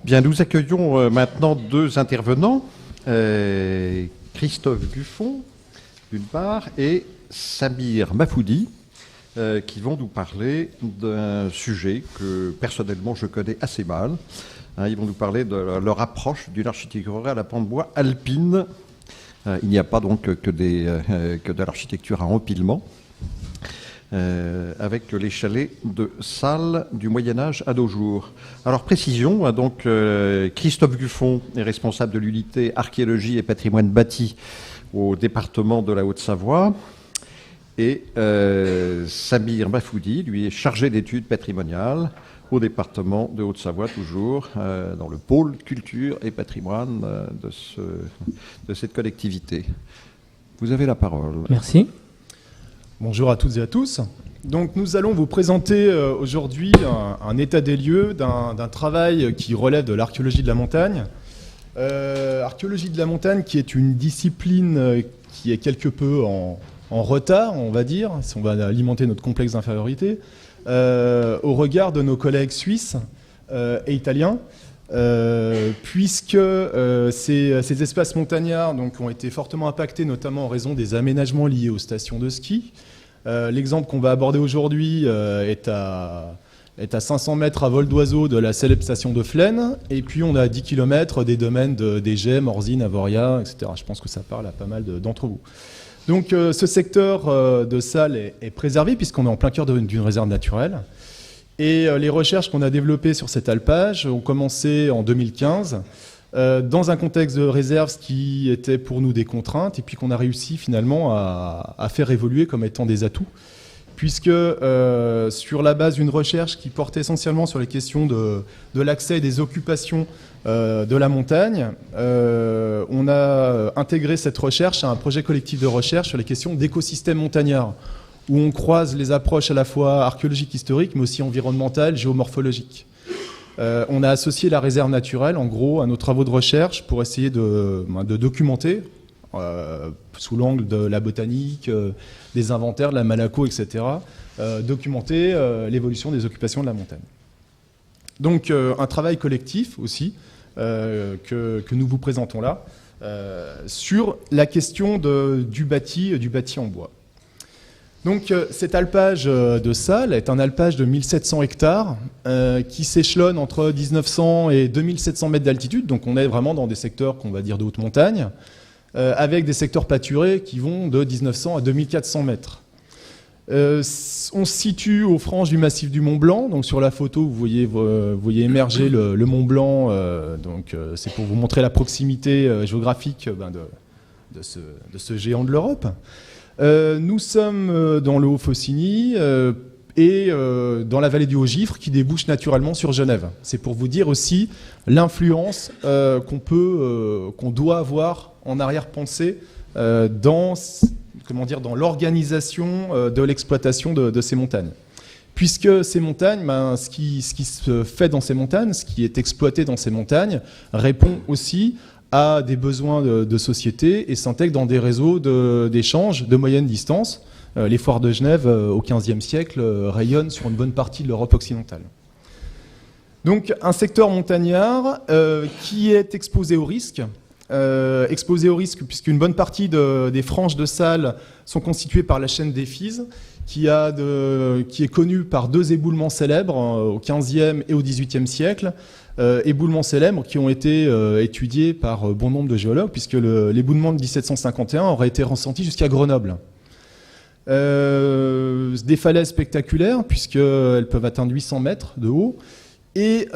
Bien, nous accueillons maintenant deux intervenants, Christophe Buffon, d'une part, et Samir Mafoudi, qui vont nous parler d'un sujet que, personnellement, je connais assez mal. Ils vont nous parler de leur approche d'une architecture à la pente bois alpine. Il n'y a pas donc que de l'architecture à empilement, avec les chalets de salles du Moyen-Âge à nos jours. Alors, précision, donc, Christophe Buffon est responsable de l'unité archéologie et patrimoine bâti au département de la Haute-Savoie. Et Samir Mafoudi, lui, est chargé d'études patrimoniales au département de Haute-Savoie, toujours dans le pôle culture et patrimoine de cette collectivité. Vous avez la parole. Merci. Bonjour à toutes et à tous. Donc nous allons vous présenter aujourd'hui un état des lieux d'un travail qui relève de l'archéologie de la montagne. Archéologie de la montagne qui est une discipline qui est quelque peu en retard, on va dire, si on va alimenter notre complexe d'infériorité, au regard de nos collègues suisses et italiens, puisque ces espaces montagnards donc, ont été fortement impactés, notamment en raison des aménagements liés aux stations de ski. L'exemple qu'on va aborder aujourd'hui est à 500 mètres à vol d'oiseau de la célèbre station de Flaine, et puis on a à 10 km des domaines d'Egem, Morzine, Avoria, etc. Je pense que ça parle à pas mal d'entre vous. Donc ce secteur de Salles est préservé puisqu'on est en plein cœur d'une réserve naturelle. Et les recherches qu'on a développées sur cet alpage ont commencé en 2015 dans un contexte de réserve, ce qui était pour nous des contraintes, et puis qu'on a réussi finalement à faire évoluer comme étant des atouts. Puisque sur la base d'une recherche qui portait essentiellement sur les questions de l'accès et des occupations de la montagne, on a intégré cette recherche à un projet collectif de recherche sur les questions d'écosystèmes montagnards, où on croise les approches à la fois archéologiques, historiques, mais aussi environnementales, géomorphologiques. On a associé la réserve naturelle, en gros, à nos travaux de recherche pour essayer de documenter, sous l'angle de la botanique, des inventaires, de la Malaco, etc., documenter l'évolution des occupations de la montagne. Donc un travail collectif aussi, que nous vous présentons là, sur la question du bâti en bois. Donc cet alpage de Salles est un alpage de 1700 hectares qui s'échelonne entre 1900 et 2700 mètres d'altitude, donc on est vraiment dans des secteurs qu'on va dire de haute montagne, avec des secteurs pâturés qui vont de 1900 à 2400 mètres. On se situe aux franges du massif du Mont Blanc. Donc sur la photo, vous voyez émerger le Mont Blanc. C'est pour vous montrer la proximité géographique de ce géant de l'Europe. Nous sommes dans le Haut-Faucigny et dans la vallée du Haut-Gifre qui débouche naturellement sur Genève. C'est pour vous dire aussi l'influence qu'on doit avoir en arrière-pensée dans l'organisation de l'exploitation de ces montagnes. Puisque ces montagnes, ce qui se fait dans ces montagnes, ce qui est exploité dans ces montagnes, répond aussi à des besoins de société et s'intègre dans des réseaux d'échanges de moyenne distance. Les foires de Genève, au XVe siècle, rayonnent sur une bonne partie de l'Europe occidentale. Donc un secteur montagnard qui est exposé au risque, puisqu'une bonne partie des franges de Salles sont constituées par la chaîne des Fises, qui est connue par deux éboulements célèbres au XVe et au XVIIIe siècle, éboulements célèbres qui ont été étudiés par bon nombre de géologues, puisque l'éboulement de 1751 aurait été ressenti jusqu'à Grenoble. Des falaises spectaculaires, puisqu'elles peuvent atteindre 800 mètres de haut. Et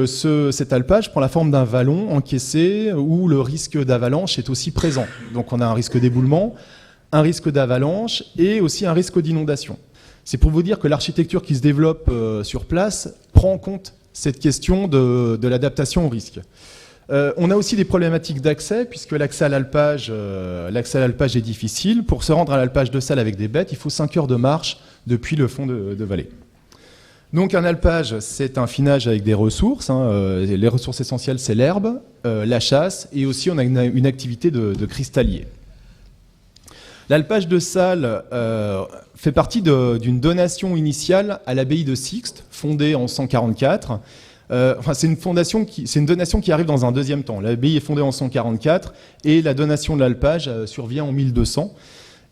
cet alpage prend la forme d'un vallon encaissé où le risque d'avalanche est aussi présent. Donc on a un risque d'éboulement, un risque d'avalanche et aussi un risque d'inondation. C'est pour vous dire que l'architecture qui se développe sur place prend en compte cette question de l'adaptation au risque. On a aussi des problématiques d'accès, puisque l'accès à l'alpage est difficile. Pour se rendre à l'alpage de Salles avec des bêtes, il faut 5 heures de marche depuis le fond de vallée. Donc un alpage, c'est un finage avec des ressources. Les ressources essentielles, c'est l'herbe, la chasse, et aussi on a une activité de cristallier. L'alpage de Salles fait partie d'une donation initiale à l'abbaye de Sixte, fondée en 144, c'est une donation qui arrive dans un deuxième temps. L'abbaye est fondée en 144 et la donation de l'alpage survient en 1200.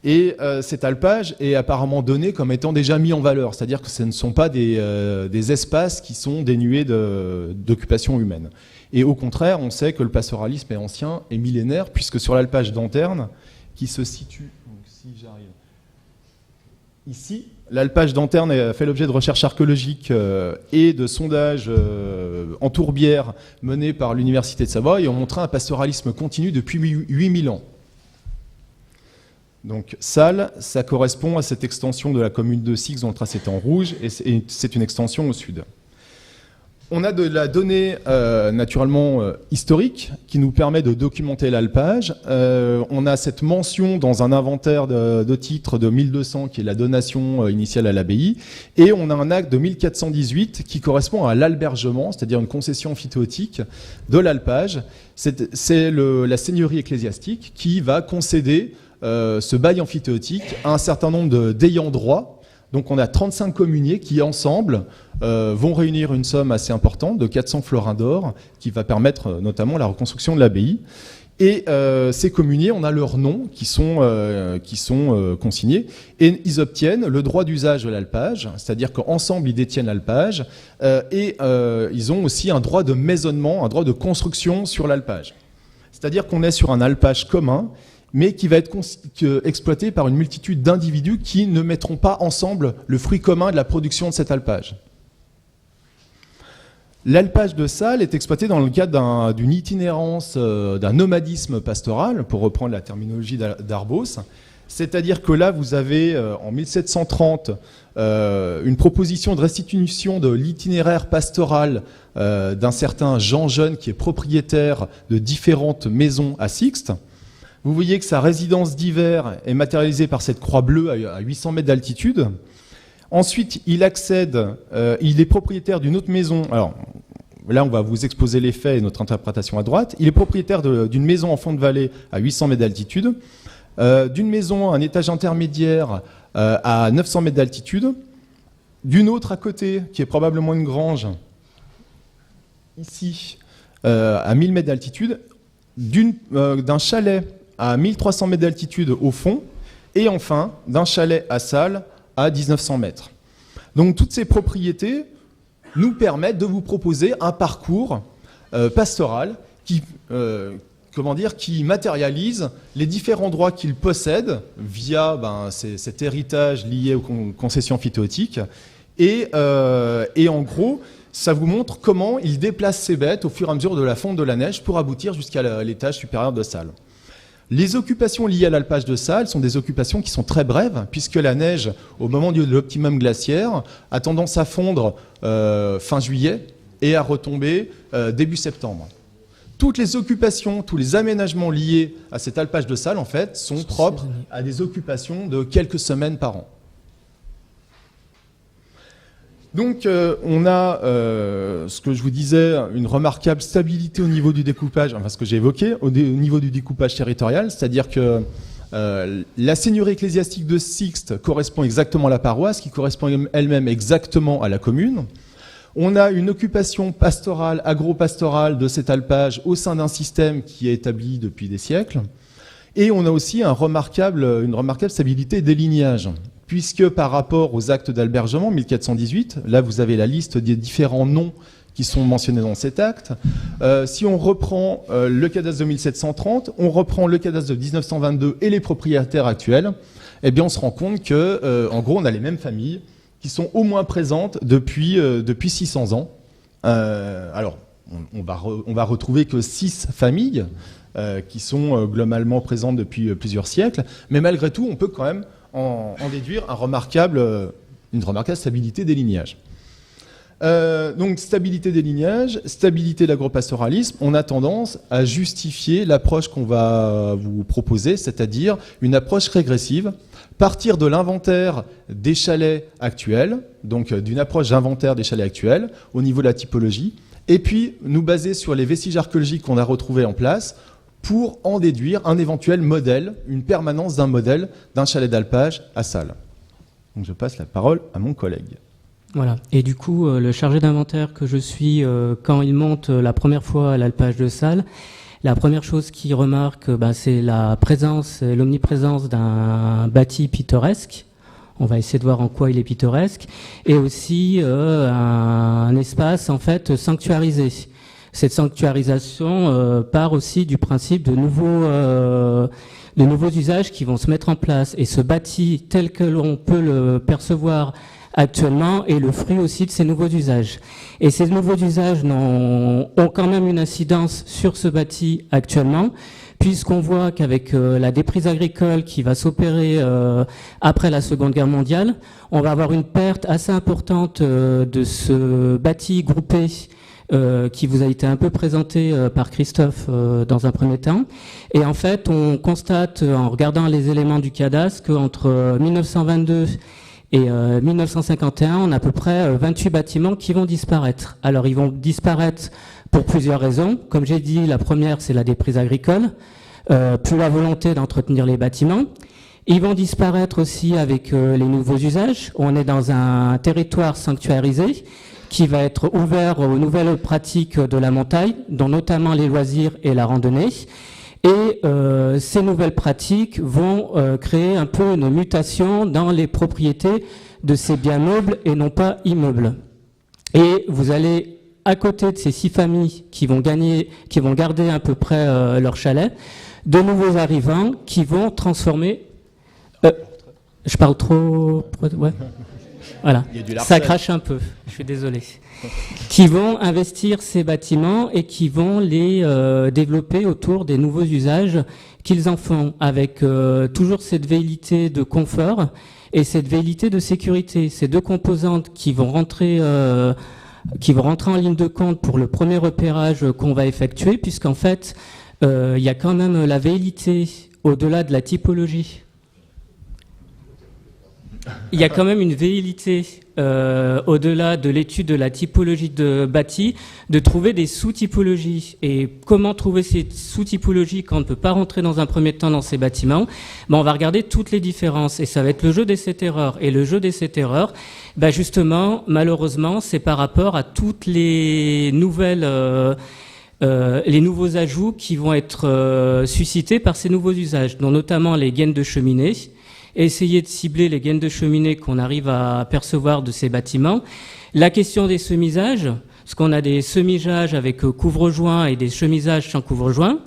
Et cet alpage est apparemment donné comme étant déjà mis en valeur, c'est-à-dire que ce ne sont pas des espaces qui sont dénués d'occupation humaine. Et au contraire, on sait que le pastoralisme est ancien et millénaire, puisque sur l'alpage d'Anterne, qui se situe, donc si j'arrive ici, l'alpage d'Anterne a fait l'objet de recherches archéologiques et de sondages en tourbière menés par l'Université de Savoie et ont montré un pastoralisme continu depuis 8000 ans. Donc Salles, ça correspond à cette extension de la commune de Six dont le tracé est en rouge, et c'est une extension au sud. On a de la donnée naturellement historique qui nous permet de documenter l'alpage. On a cette mention dans un inventaire de titres de 1200 qui est la donation initiale à l'abbaye, et on a un acte de 1418 qui correspond à l'albergement, c'est-à-dire une concession amphithéotique de l'alpage. C'est la seigneurie ecclésiastique qui va concéder ce bail amphithéotique à un certain nombre d'ayants droit. Donc on a 35 communiers qui ensemble vont réunir une somme assez importante de 400 florins d'or qui va permettre notamment la reconstruction de l'abbaye. Et ces communiers, on a leurs noms qui sont consignés et ils obtiennent le droit d'usage de l'alpage, c'est-à-dire qu'ensemble ils détiennent l'alpage et ils ont aussi un droit de maisonnement, un droit de construction sur l'alpage. C'est-à-dire qu'on est sur un alpage commun mais qui va être exploité par une multitude d'individus qui ne mettront pas ensemble le fruit commun de la production de cet alpage. L'alpage de Salles est exploité dans le cadre d'une itinérance, d'un nomadisme pastoral, pour reprendre la terminologie d'Arbos. C'est-à-dire que là, vous avez, en 1730, une proposition de restitution de l'itinéraire pastoral d'un certain Jean Jeune, qui est propriétaire de différentes maisons à Sixte. Vous voyez que sa résidence d'hiver est matérialisée par cette croix bleue à 800 mètres d'altitude. Ensuite, il accède, il est propriétaire d'une autre maison. Alors, là, on va vous exposer les faits et notre interprétation à droite. Il est propriétaire d'une maison en fond de vallée à 800 mètres d'altitude, d'une maison à un étage intermédiaire à 900 mètres d'altitude, d'une autre à côté, qui est probablement une grange, ici, à 1000 mètres d'altitude, d'un chalet à 1300 mètres d'altitude au fond, et enfin d'un chalet à Salles à 1900 mètres. Donc toutes ces propriétés nous permettent de vous proposer un parcours pastoral qui matérialise les différents droits qu'il possède via cet héritage lié aux concessions amphithéotiques, et en gros, ça vous montre comment il déplace ses bêtes au fur et à mesure de la fonte de la neige pour aboutir jusqu'à l'étage supérieur de Salles. Les occupations liées à l'alpage de Salles sont des occupations qui sont très brèves, puisque la neige, au moment de l'optimum glaciaire, a tendance à fondre fin juillet et à retomber début septembre. Toutes les occupations, tous les aménagements liés à cet alpage de Salles, en fait, sont propres à des occupations de quelques semaines par an. Donc on a, ce que je vous disais, une remarquable stabilité au niveau du découpage, enfin ce que j'ai évoqué, au niveau du découpage territorial, c'est-à-dire que la seigneurie ecclésiastique de Sixte correspond exactement à la paroisse, qui correspond elle-même exactement à la commune. On a une occupation pastorale, agro-pastorale de cet alpage au sein d'un système qui est établi depuis des siècles. Et on a aussi une remarquable stabilité des lignages, puisque par rapport aux actes d'albergement 1418, là vous avez la liste des différents noms qui sont mentionnés dans cet acte. Si on reprend le cadastre de 1730, on reprend le cadastre de 1922 et les propriétaires actuels, eh bien on se rend compte que, en gros, on a les mêmes familles qui sont au moins présentes depuis 600 ans. Alors, on va retrouver que 6 familles qui sont globalement présentes depuis plusieurs siècles, mais malgré tout, on peut quand même en déduire une remarquable stabilité des lignages. Donc stabilité des lignages, stabilité de l'agropastoralisme, on a tendance à justifier l'approche qu'on va vous proposer, c'est-à-dire une approche régressive, partir de l'inventaire des chalets actuels, donc d'une approche d'inventaire des chalets actuels au niveau de la typologie, et puis nous baser sur les vestiges archéologiques qu'on a retrouvés en place pour en déduire un éventuel modèle, une permanence d'un modèle d'un chalet d'alpage à Salles. Donc je passe la parole à mon collègue. Voilà. Et du coup, le chargé d'inventaire que je suis, quand il monte la première fois à l'alpage de Salles, la première chose qu'il remarque, c'est la présence, l'omniprésence d'un bâti pittoresque. On va essayer de voir en quoi il est pittoresque. Et aussi un espace, en fait, sanctuarisé. Cette sanctuarisation part aussi du principe de nouveaux usages qui vont se mettre en place. Et ce bâti, tel que l'on peut le percevoir actuellement, est le fruit aussi de ces nouveaux usages. Et ces nouveaux usages ont quand même une incidence sur ce bâti actuellement, puisqu'on voit qu'avec la déprise agricole qui va s'opérer après la Seconde Guerre mondiale, on va avoir une perte assez importante de ce bâti groupé qui vous a été un peu présenté par Christophe dans un premier temps. Et en fait, on constate, en regardant les éléments du cadastre, qu'entre 1922 et 1951, on a à peu près 28 bâtiments qui vont disparaître. Alors, ils vont disparaître pour plusieurs raisons. Comme j'ai dit, la première, c'est la déprise agricole, plus la volonté d'entretenir les bâtiments. Ils vont disparaître aussi avec les nouveaux usages. On est dans un territoire sanctuarisé qui va être ouvert aux nouvelles pratiques de la montagne, dont notamment les loisirs et la randonnée. Et ces nouvelles pratiques vont créer un peu une mutation dans les propriétés de ces biens meubles et non pas immeubles. Et vous allez, à côté de ces 6 familles qui vont garder à peu près leur chalet, de nouveaux arrivants qui vont transformer... je parle trop... Ouais. Voilà, ça crache un peu, je suis désolé. Qui vont investir ces bâtiments et qui vont les développer autour des nouveaux usages qu'ils en font, avec toujours cette velléité de confort et cette velléité de sécurité. Ces deux composantes qui vont rentrer en ligne de compte pour le premier repérage qu'on va effectuer, puisqu'en fait, il y a quand même la velléité au-delà de la typologie. Il y a quand même une velléité, au-delà de l'étude de la typologie de bâti, de trouver des sous-typologies. Et comment trouver ces sous-typologies quand on ne peut pas rentrer dans un premier temps dans ces bâtiments? On va regarder toutes les différences et ça va être le jeu d'essai-erreur. Et le jeu d'essai-erreur, justement, malheureusement, c'est par rapport à toutes les nouvelles... les nouveaux ajouts qui vont être suscités par ces nouveaux usages, dont notamment les gaines de cheminée. Essayer de cibler les gaines de cheminée qu'on arrive à percevoir de ces bâtiments. La question des semisages, parce qu'on a des semisages avec couvre-joint et des chemisages sans couvre-joint,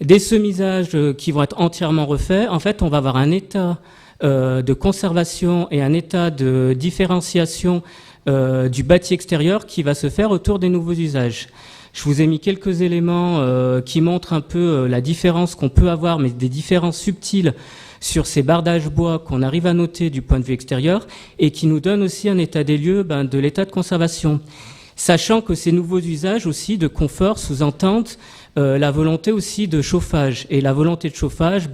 des semisages qui vont être entièrement refaits. En fait, on va avoir un état de conservation et un état de différenciation du bâti extérieur qui va se faire autour des nouveaux usages. Je vous ai mis quelques éléments qui montrent un peu la différence qu'on peut avoir, mais des différences subtiles sur ces bardages bois qu'on arrive à noter du point de vue extérieur et qui nous donnent aussi un état des lieux de l'état de conservation. Sachant que ces nouveaux usages aussi de confort sous-entendent la volonté aussi de chauffage. Et la volonté de chauffage,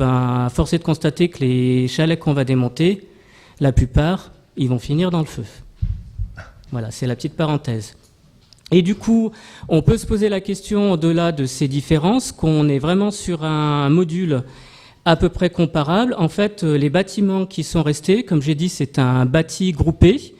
force est de constater que les chalets qu'on va démonter, la plupart, ils vont finir dans le feu. Voilà, c'est la petite parenthèse. Et du coup, on peut se poser la question au-delà de ces différences, qu'on est vraiment sur un module à peu près comparable. En fait, les bâtiments qui sont restés, comme j'ai dit, c'est un bâti groupé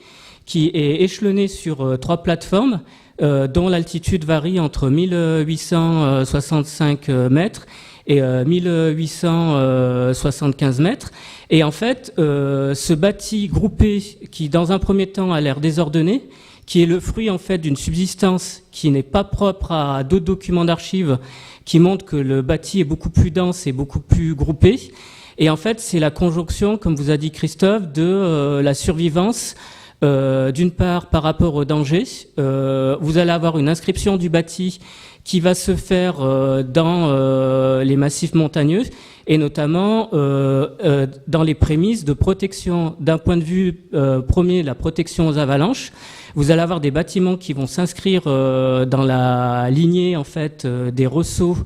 qui est échelonné sur 3 plateformes, dont l'altitude varie entre 1865 mètres et 1875 mètres. Et en fait, ce bâti groupé qui, dans un premier temps, a l'air désordonné, qui est le fruit en fait d'une subsistance qui n'est pas propre à d'autres documents d'archives qui montrent que le bâti est beaucoup plus dense et beaucoup plus groupé. Et en fait, c'est la conjonction, comme vous a dit Christophe, de la survivance, d'une part par rapport au danger. Vous allez avoir une inscription du bâti qui va se faire dans les massifs montagneux et notamment dans les prémices de protection. D'un point de vue premier, la protection aux avalanches, vous allez avoir des bâtiments qui vont s'inscrire dans la lignée en fait des ressauts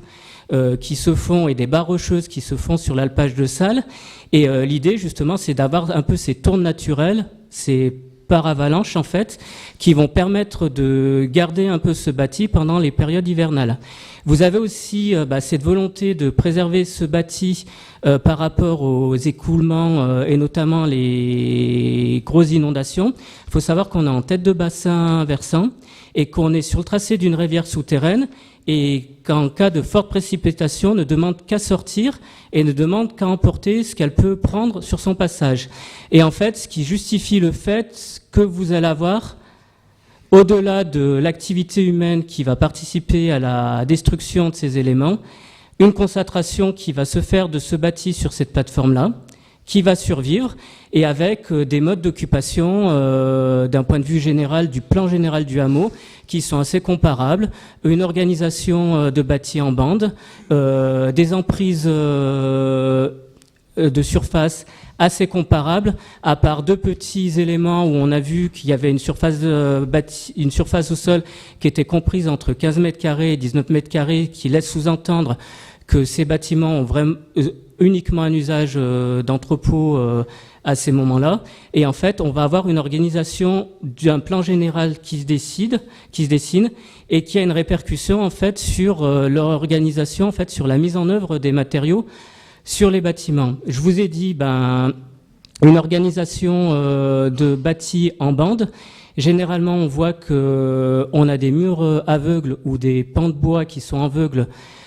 qui se font et des barres rocheuses qui se font sur l'alpage de Salles. Et l'idée justement, c'est d'avoir un peu ces tournes naturelles, ces paravalanches, en fait, qui vont permettre de garder un peu ce bâti pendant les périodes hivernales. Vous avez aussi cette volonté de préserver ce bâti par rapport aux écoulements et notamment les grosses inondations. Il faut savoir qu'on est en tête de bassin versant et qu'on est sur le tracé d'une rivière souterraine et qu'en cas de forte précipitation, ne demande qu'à sortir et ne demande qu'à emporter ce qu'elle peut prendre sur son passage. Et en fait, ce qui justifie le fait que vous allez avoir, au-delà de l'activité humaine qui va participer à la destruction de ces éléments, une concentration qui va se faire de ce bâti sur cette plateforme-là, qui va survivre, et avec des modes d'occupation d'un point de vue général, du plan général du hameau, qui sont assez comparables. Une organisation de bâtis en bande, des emprises de surface assez comparables, à part deux petits éléments où on a vu qu'il y avait une surface au sol qui était comprise entre 15 mètres carrés et 19 mètres carrés, qui laisse sous-entendre que ces bâtiments ont vraiment uniquement un usage d'entrepôt à ces moments-là. Et en fait, on va avoir une organisation d'un plan général qui se dessine et qui a une répercussion en fait sur leur organisation, en fait sur la mise en œuvre des matériaux sur les bâtiments. Je vous ai dit une organisation de bâtis en bande. Généralement, on voit que on a des murs aveugles ou des pans de bois qui sont aveugles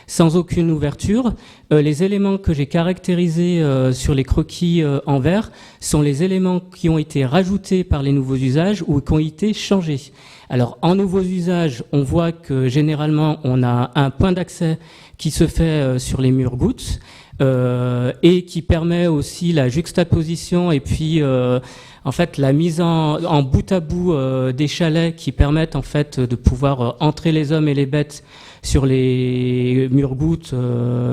sans aucune ouverture. Les éléments que j'ai caractérisés sur les croquis en vert sont les éléments qui ont été rajoutés par les nouveaux usages ou qui ont été changés. Alors, en nouveaux usages, on voit que généralement, on a un point d'accès qui se fait sur les murs gouttes et qui permet aussi la juxtaposition et puis en fait la mise en bout à bout des chalets qui permettent en fait de pouvoir entrer les hommes et les bêtes sur les murs gouttes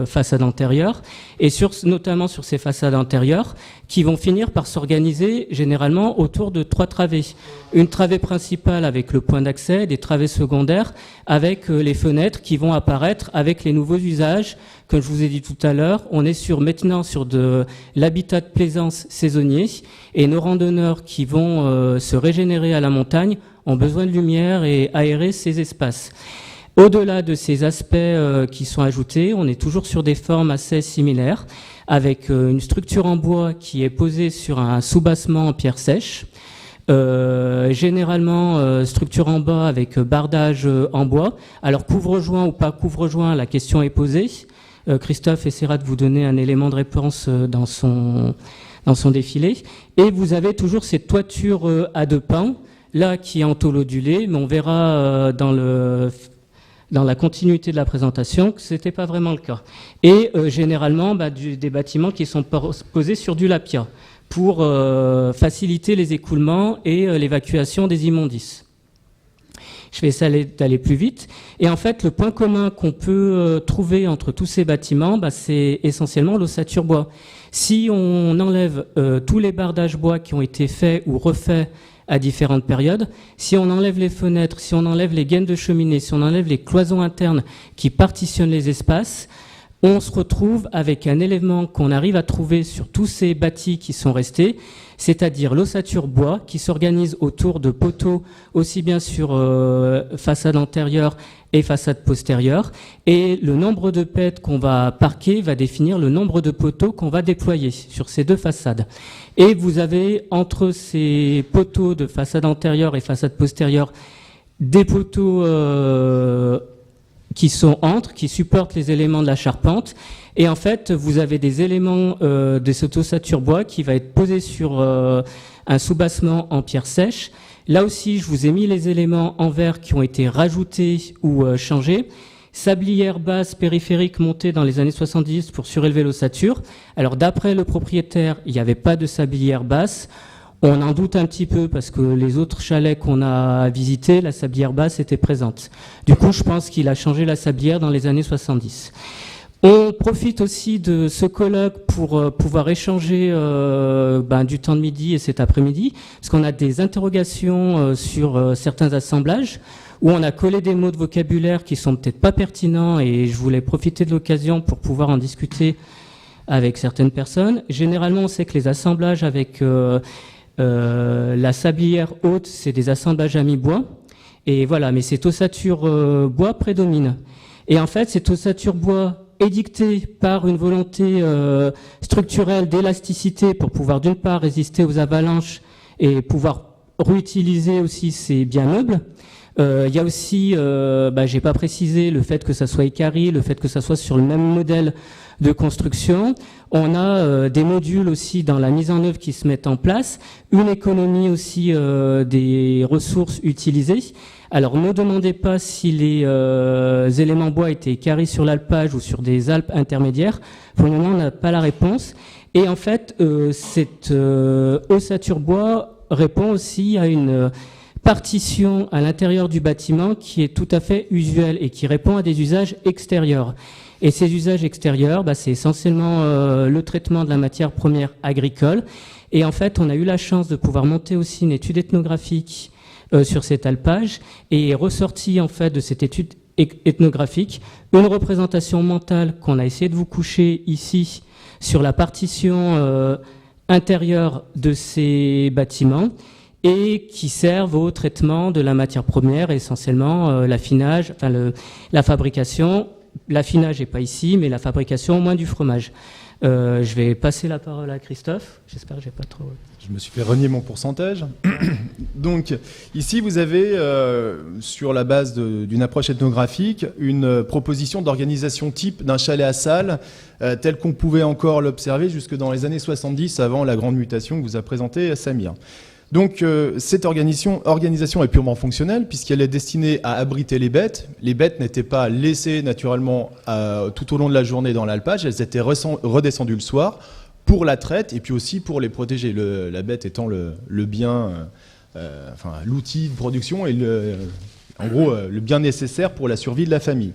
façade antérieure et notamment sur ces façades antérieures qui vont finir par s'organiser généralement autour de 3 travées. Une travée principale avec le point d'accès, des travées secondaires avec les fenêtres qui vont apparaître avec les nouveaux usages. Comme je vous ai dit tout à l'heure, on est maintenant sur de l'habitat de plaisance saisonnier et nos randonneurs qui vont se régénérer à la montagne ont besoin de lumière et aérer ces espaces. Au-delà de ces aspects qui sont ajoutés, on est toujours sur des formes assez similaires, avec une structure en bois qui est posée sur un soubassement en pierre sèche, généralement structure en bas avec bardage en bois. Alors couvre-joint ou pas couvre-joint, la question est posée. Christophe essaiera de vous donner un élément de réponse dans son défilé. Et vous avez toujours cette toiture à 2 pans, là qui est en tôle ondulée, mais on verra dans la continuité de la présentation que c'était pas vraiment le cas. Et généralement des bâtiments qui sont posés sur du lapia pour faciliter les écoulements et l'évacuation des immondices. Je vais essayer d'aller plus vite. Et en fait, le point commun qu'on peut trouver entre tous ces bâtiments, c'est essentiellement l'ossature bois. Si on enlève tous les bardages bois qui ont été faits ou refaits à différentes périodes, si on enlève les fenêtres, si on enlève les gaines de cheminée, si on enlève les cloisons internes qui partitionnent les espaces, on se retrouve avec un élément qu'on arrive à trouver sur tous ces bâtis qui sont restés, c'est-à-dire l'ossature bois qui s'organise autour de poteaux aussi bien sur façade antérieure et façade postérieure. Et le nombre de pêtes qu'on va parquer va définir le nombre de poteaux qu'on va déployer sur ces 2 façades. Et vous avez entre ces poteaux de façade antérieure et façade postérieure des poteaux qui supportent les éléments de la charpente. Et en fait, vous avez des éléments de cette ossature bois qui va être posé sur un soubassement en pierre sèche. Là aussi, je vous ai mis les éléments en verre qui ont été rajoutés ou changés. Sablière basse périphérique montée dans les années 70 pour surélever l'ossature. Alors d'après le propriétaire, il n'y avait pas de sablière basse. On en doute un petit peu parce que les autres chalets qu'on a visités, la sablière basse était présente. Du coup, je pense qu'il a changé la sablière dans les années 70. On profite aussi de ce colloque pour pouvoir échanger du temps de midi et cet après-midi, parce qu'on a des interrogations sur certains assemblages où on a collé des mots de vocabulaire qui sont peut-être pas pertinents et je voulais profiter de l'occasion pour pouvoir en discuter avec certaines personnes. Généralement, on sait que les assemblages avec La sablière haute, c'est des assemblages à mi-bois. Et voilà, mais cette ossature bois prédomine. Et en fait, cette ossature bois édictée par une volonté structurelle d'élasticité pour pouvoir d'une part résister aux avalanches et pouvoir réutiliser aussi ces biens meubles. Il y a aussi, j'ai pas précisé, le fait que ça soit équarri, le fait que ça soit sur le même modèle de construction. On a des modules aussi dans la mise en œuvre qui se mettent en place, une économie aussi des ressources utilisées. Alors ne demandez pas si les éléments bois étaient carrés sur l'alpage ou sur des Alpes intermédiaires. Pour le moment, on n'a pas la réponse. Et en fait, cette ossature bois répond aussi à une partition à l'intérieur du bâtiment qui est tout à fait usuelle et qui répond à des usages extérieurs. Et ces usages extérieurs, c'est essentiellement le traitement de la matière première agricole. Et en fait, on a eu la chance de pouvoir monter aussi une étude ethnographique sur cet alpage et ressorti en fait de cette étude ethnographique une représentation mentale qu'on a essayé de vous coucher ici sur la partition intérieure de ces bâtiments et qui servent au traitement de la matière première, essentiellement l'affinage, la fabrication. L'affinage n'est pas ici, mais la fabrication au moins du fromage. Je vais passer la parole à Christophe. J'espère que j'ai pas trop... Je me suis fait renier mon pourcentage. Donc, ici, vous avez, sur la base d'une approche ethnographique, une proposition d'organisation type d'un chalet à salle, tel qu'on pouvait encore l'observer jusque dans les années 70, avant la grande mutation que vous a présentée Samir. Donc, cette organisation est purement fonctionnelle, puisqu'elle est destinée à abriter les bêtes. Les bêtes n'étaient pas laissées naturellement tout au long de la journée dans l'alpage, elles étaient redescendues le soir, pour la traite et puis aussi pour les protéger. La bête étant le bien, l'outil de production et en gros le bien nécessaire pour la survie de la famille.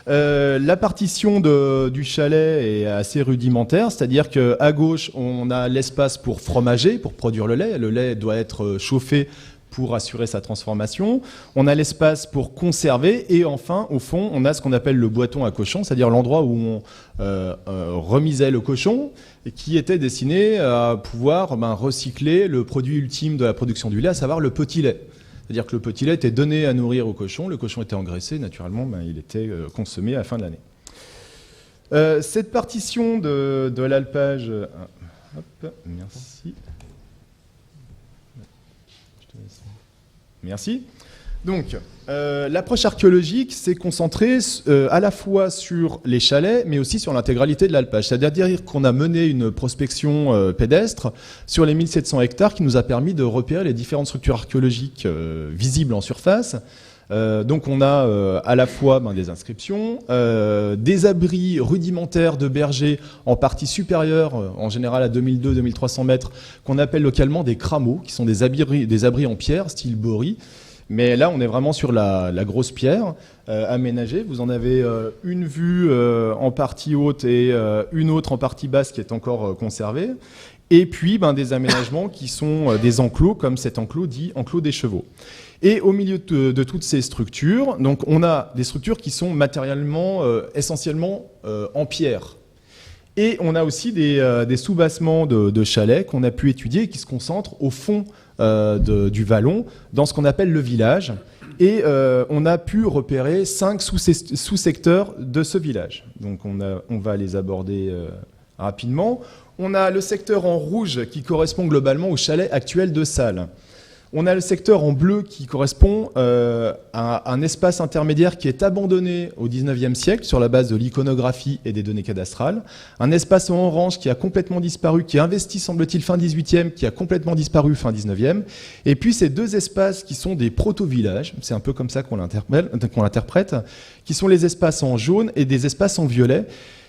La partition du chalet est assez rudimentaire, c'est-à-dire qu'à gauche on a l'espace pour fromager, pour produire le lait. Le lait doit être chauffé pour assurer sa transformation. On a l'espace pour conserver et enfin, au fond, on a ce qu'on appelle le boiton à cochon, c'est-à-dire l'endroit où on remisait le cochon et qui était destiné à pouvoir recycler le produit ultime de la production du lait, à savoir le petit lait. C'est-à-dire que le petit lait était donné à nourrir au cochon, le cochon était engraissé, naturellement, il était consommé à la fin de l'année. Cette partition de l'alpage... merci. Merci. Donc, l'approche archéologique s'est concentrée à la fois sur les chalets, mais aussi sur l'intégralité de l'alpage. C'est-à-dire qu'on a mené une prospection pédestre sur les 1700 hectares qui nous a permis de repérer les différentes structures archéologiques visibles en surface. Donc on a à la fois des inscriptions, des abris rudimentaires de bergers en partie supérieure, en général à 2200-2300 mètres, qu'on appelle localement des crameaux, qui sont des abris en pierre, style Bory. Mais là, on est vraiment sur la grosse pierre aménagée. Vous en avez une vue en partie haute et une autre en partie basse qui est encore conservée. Et puis des aménagements qui sont des enclos, comme cet enclos dit enclos des chevaux. Et au milieu de toutes ces structures, donc on a des structures qui sont matériellement, essentiellement en pierre. Et on a aussi des soubassements de chalets qu'on a pu étudier et qui se concentrent au fond du vallon, dans ce qu'on appelle le village. Et on a pu repérer 5 sous-secteurs de ce village. Donc on va les aborder rapidement. On a le secteur en rouge qui correspond globalement au chalet actuel de Salles. On a le secteur en bleu qui correspond à un espace intermédiaire qui est abandonné au XIXe siècle sur la base de l'iconographie et des données cadastrales. Un espace en orange qui a complètement disparu, qui est investi, semble-t-il, fin XVIIIe, qui a complètement disparu fin XIXe. Et puis ces deux espaces qui sont des proto-villages, c'est un peu comme ça qu'on l'interprète, qui sont les espaces en jaune et des espaces en violet,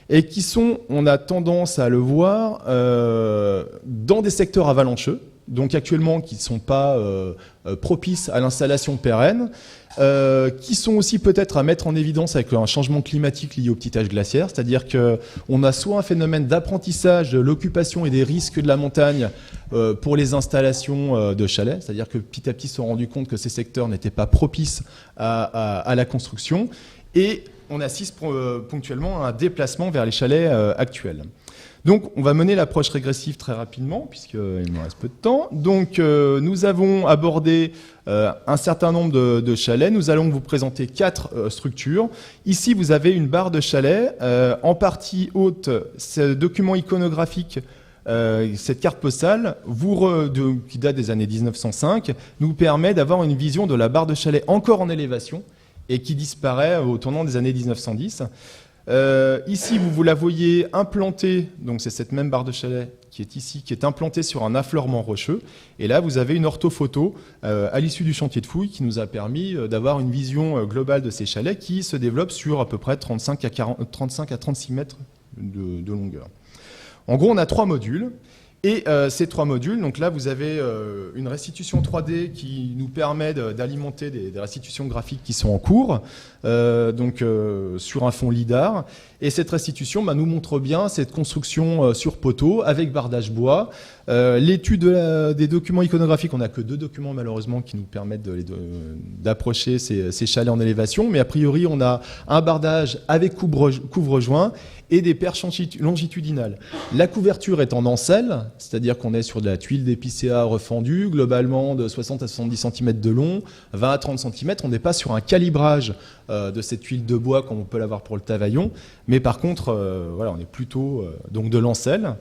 et qui sont, on a tendance à le voir, dans des secteurs avalancheux, donc actuellement qui ne sont pas propices à l'installation pérenne, qui sont aussi peut-être à mettre en évidence avec un changement climatique lié au petit âge glaciaire, c'est-à-dire qu'on a soit un phénomène d'apprentissage de l'occupation et des risques de la montagne pour les installations de chalets, c'est-à-dire que petit à petit ils se sont rendus compte que ces secteurs n'étaient pas propices à la construction, et on assiste ponctuellement à un déplacement vers les chalets actuels. Donc, on va mener l'approche régressive très rapidement, puisqu'il me reste peu de temps. Donc, nous avons abordé un certain nombre de chalets. Nous allons vous présenter 4 structures. Ici, vous avez une barre de chalets. En partie haute, ce document iconographique, cette carte postale, qui date des années 1905, nous permet d'avoir une vision de la barre de chalet encore en élévation et qui disparaît au tournant des années 1910. Ici, vous la voyez implantée, donc c'est cette même barre de chalet qui est ici, qui est implantée sur un affleurement rocheux. Et là, vous avez une orthophoto à l'issue du chantier de fouilles qui nous a permis d'avoir une vision globale de ces chalets qui se développent sur à peu près 35 à 36 mètres de longueur. En gros, on a 3 modules. Et ces 3 modules, donc là vous avez une restitution 3D qui nous permet d'alimenter des restitutions graphiques qui sont en cours, sur un fond LIDAR. Et cette restitution nous montre bien cette construction sur poteau avec bardage bois. L'étude des documents iconographiques, on n'a que 2 documents malheureusement qui nous permettent d'approcher ces chalets en élévation. Mais a priori, on a un bardage avec couvre-joint et des perches longitudinales. La couverture est en ancelle, c'est-à-dire qu'on est sur de la tuile d'épicéa refendue, globalement de 60 à 70 cm de long, 20 à 30 cm. On n'est pas sur un calibrage de cette tuile de bois comme on peut l'avoir pour le Tavaillon, mais par contre, on est plutôt donc de l'ancelle.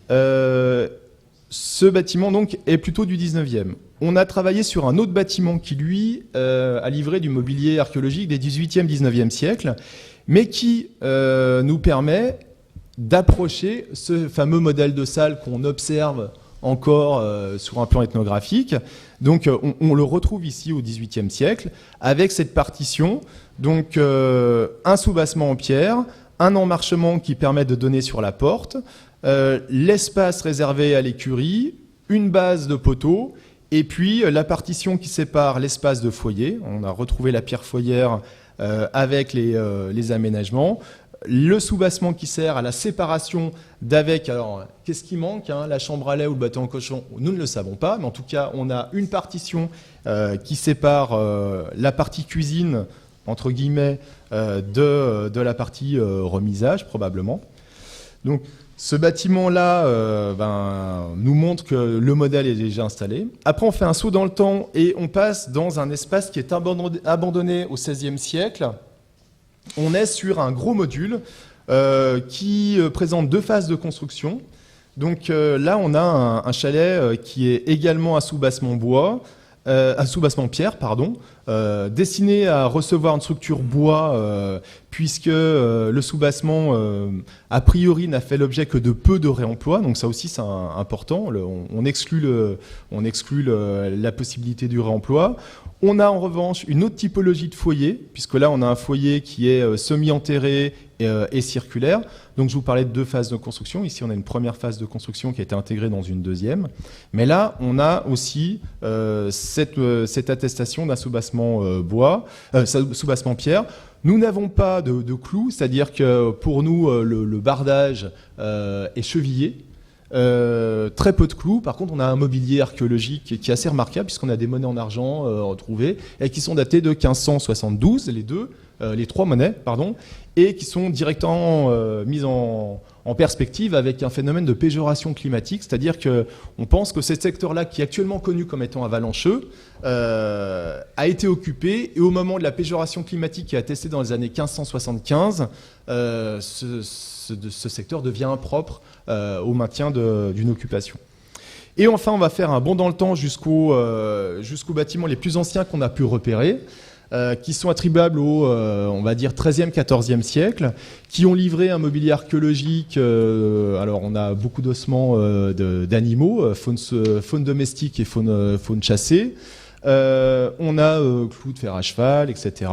Ce bâtiment donc est plutôt du 19e. On a travaillé sur un autre bâtiment qui, lui, a livré du mobilier archéologique des 18e, 19e siècles, mais qui nous permet d'approcher ce fameux modèle de salle qu'on observe encore sur un plan ethnographique. Donc on le retrouve ici au XVIIIe siècle, avec cette partition, donc un soubassement en pierre, un emmarchement qui permet de donner sur la porte, l'espace réservé à l'écurie, une base de poteaux, et puis la partition qui sépare l'espace de foyer. On a retrouvé la pierre foyère avec les aménagements. Le soubassement qui sert à la séparation d'avec... Alors, qu'est-ce qui manque, la chambre à lait ou le bateau en cochon? Nous ne le savons pas, mais en tout cas, on a une partition qui sépare la partie cuisine, entre guillemets, de la partie remisage, probablement. Donc, ce bâtiment-là nous montre que le modèle est déjà installé. Après, on fait un saut dans le temps et on passe dans un espace qui est abandonné au XVIe siècle. On est sur un gros module qui présente 2 phases de construction. Donc là, on a un chalet qui est également à soubassement pierre, destiné à recevoir une structure bois, puisque le soubassement, a priori, n'a fait l'objet que de peu de réemploi. Donc ça aussi, c'est important. On exclut la possibilité du réemploi. On a en revanche une autre typologie de foyer, puisque là, on a un foyer qui est semi-enterré et circulaire. Donc je vous parlais de 2 phases de construction. Ici, on a une première phase de construction qui a été intégrée dans une deuxième. Mais là, on a aussi cette attestation d'un soubassement soubassement pierre. Nous n'avons pas de clous, c'est-à-dire que pour nous, le bardage est chevillé. Très peu de clous. Par contre, on a un mobilier archéologique qui est assez remarquable, puisqu'on a des monnaies en argent retrouvées et qui sont datées de 1572, les 3 monnaies, et qui sont directement mises en perspective avec un phénomène de péjoration climatique, c'est-à-dire qu'on pense que ce secteur-là, qui est actuellement connu comme étant avalancheux, a été occupé, et au moment de la péjoration climatique qui est attestée dans les années 1575, ce secteur devient impropre au maintien d'une occupation. Et enfin, on va faire un bond dans le temps jusqu'aux bâtiments les plus anciens qu'on a pu repérer, qui sont attribuables au, on va dire, 13e, 14e siècle, qui ont livré un mobilier archéologique. Alors, on a beaucoup d'ossements d'animaux, faune domestique et faune chassée. On a clous de fer à cheval, etc.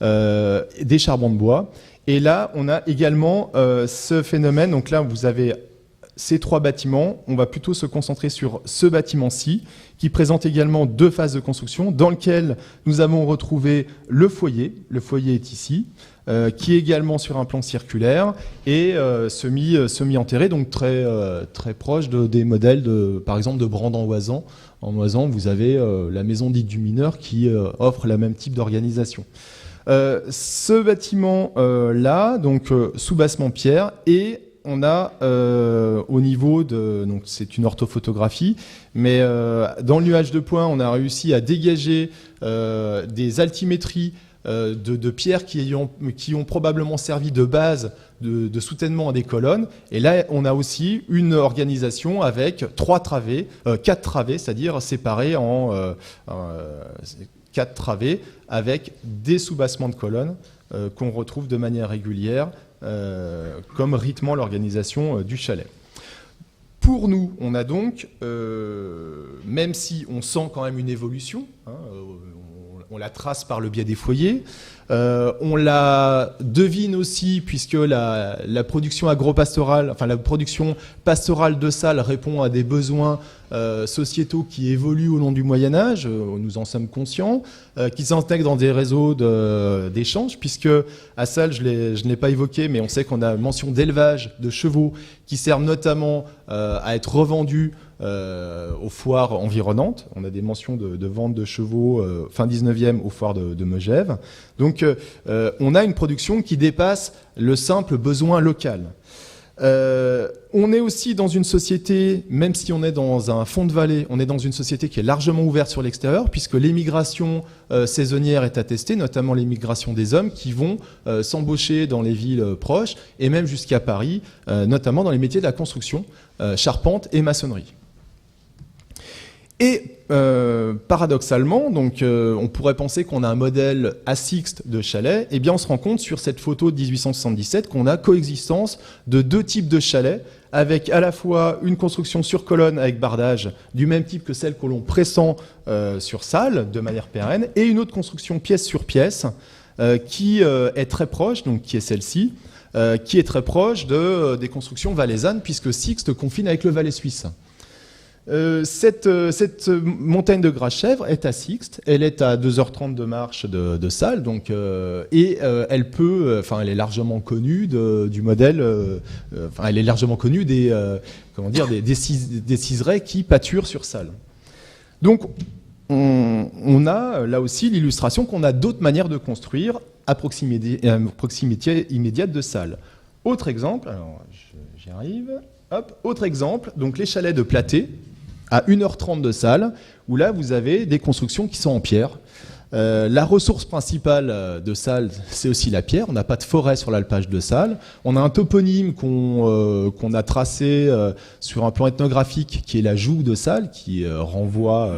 Des charbons de bois. Et là, on a également ce phénomène. Donc là, vous avez ces 3 bâtiments. On va plutôt se concentrer sur ce bâtiment-ci, qui présente également 2 phases de construction, dans lequel nous avons retrouvé le foyer. Le foyer est ici, qui est également sur un plan circulaire et semi-enterré, donc très proche des modèles, par exemple, de Brande-en-Oisans. En Oisans, vous avez la maison dite du mineur qui offre le même type d'organisation. Ce bâtiment-là, donc soubassement pierre, et on a au niveau de... Donc c'est une orthophotographie, mais dans le nuage de points, on a réussi à dégager des altimétries de pierres qui ont probablement servi de base de soutènement à des colonnes. Et là, on a aussi une organisation avec 4 travées, c'est-à-dire séparées en 4 travées avec des soubassements de colonnes qu'on retrouve de manière régulière comme rythmant l'organisation du chalet. Pour nous, on a donc, même si on sent quand même une évolution, on la trace par le biais des foyers, on la devine aussi puisque la production agro-pastorale, enfin la production pastorale de salles répond à des besoins sociétaux qui évoluent au long du Moyen-Âge, nous en sommes conscients, qui s'intègrent dans des réseaux d'échange, puisque à Salles, je ne l'ai pas évoqué, mais on sait qu'on a mention d'élevage de chevaux qui servent notamment à être revendus aux foires environnantes. On a des mentions de vente de chevaux fin 19e aux foires de Megève. Donc on a une production qui dépasse le simple besoin local. On est aussi dans une société, même si on est dans un fond de vallée, on est dans une société qui est largement ouverte sur l'extérieur, puisque l'émigration saisonnière est attestée, notamment l'émigration des hommes qui vont s'embaucher dans les villes proches, et même jusqu'à Paris, notamment dans les métiers de la construction, charpente et maçonnerie. Et paradoxalement, donc, on pourrait penser qu'on a un modèle assixte de chalet, et bien on se rend compte sur cette photo de 1877 qu'on a coexistence de 2 types de chalets, avec à la fois une construction sur colonne avec bardage du même type que celle que l'on pressent sur salle de manière pérenne, et une autre construction pièce sur pièce qui est très proche, donc qui est celle-ci, qui est très proche des constructions valaisannes, puisque Sixte confine avec le Valais suisse. Cette montagne de Grasse-Chèvre est à Sixte, elle est à 2h30 de marche de Salles, donc, et elle est largement connue du modèle, elle est largement connue des ciserets qui pâturent sur Salles. Donc on a là aussi l'illustration qu'on a d'autres manières de construire à proximité immédiate de Salles. Autre exemple, alors j'y arrive, hop, autre exemple, donc les chalets de Platé, à 1h30 de Salles, où là vous avez des constructions qui sont en pierre. La ressource principale de Salles, c'est aussi la pierre. On n'a pas de forêt sur l'alpage de Salles. On a un toponyme qu'on a tracé sur un plan ethnographique qui est la Joue de Salles, qui renvoie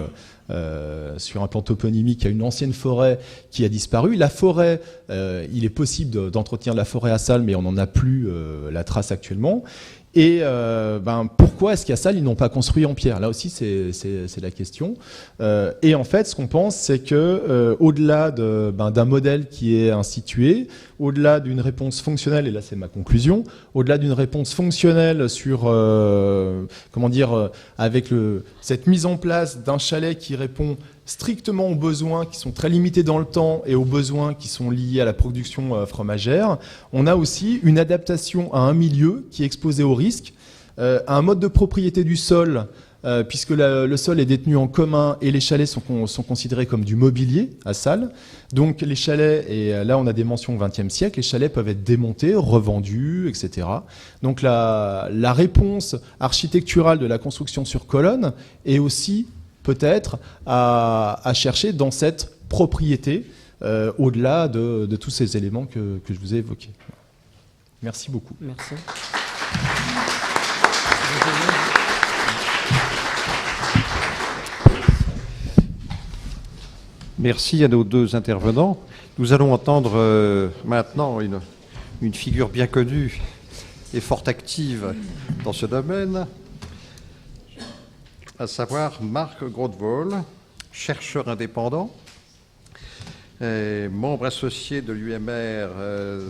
sur un plan toponymique à une ancienne forêt qui a disparu. La forêt, il est possible d'entretenir la forêt à Salles, mais on n'en a plus la trace actuellement. Et pourquoi est-ce qu'à Salles, ils n'ont pas construit en pierre? Là aussi, c'est la question. Et en fait, ce qu'on pense, c'est que au-delà d'un modèle qui est institué, au-delà d'une réponse fonctionnelle, et là c'est ma conclusion, au-delà d'une réponse fonctionnelle sur, avec cette mise en place d'un chalet qui répond strictement aux besoins qui sont très limités dans le temps et aux besoins qui sont liés à la production fromagère, on a aussi une adaptation à un milieu qui est exposé au risque, à un mode de propriété du sol, puisque le sol est détenu en commun et les chalets sont considérés comme du mobilier à Salles. Donc les chalets, et là on a des mentions au XXe siècle, les chalets peuvent être démontés, revendus, etc. Donc la réponse architecturale de la construction sur colonne est aussi peut-être à chercher dans cette propriété, au-delà de tous ces éléments que je vous ai évoqués. Merci beaucoup. Merci. Merci à nos 2 intervenants. Nous allons entendre maintenant une figure bien connue et fort active dans ce domaine, à savoir Marc Grotewohl, chercheur indépendant, membre associé de l'UMR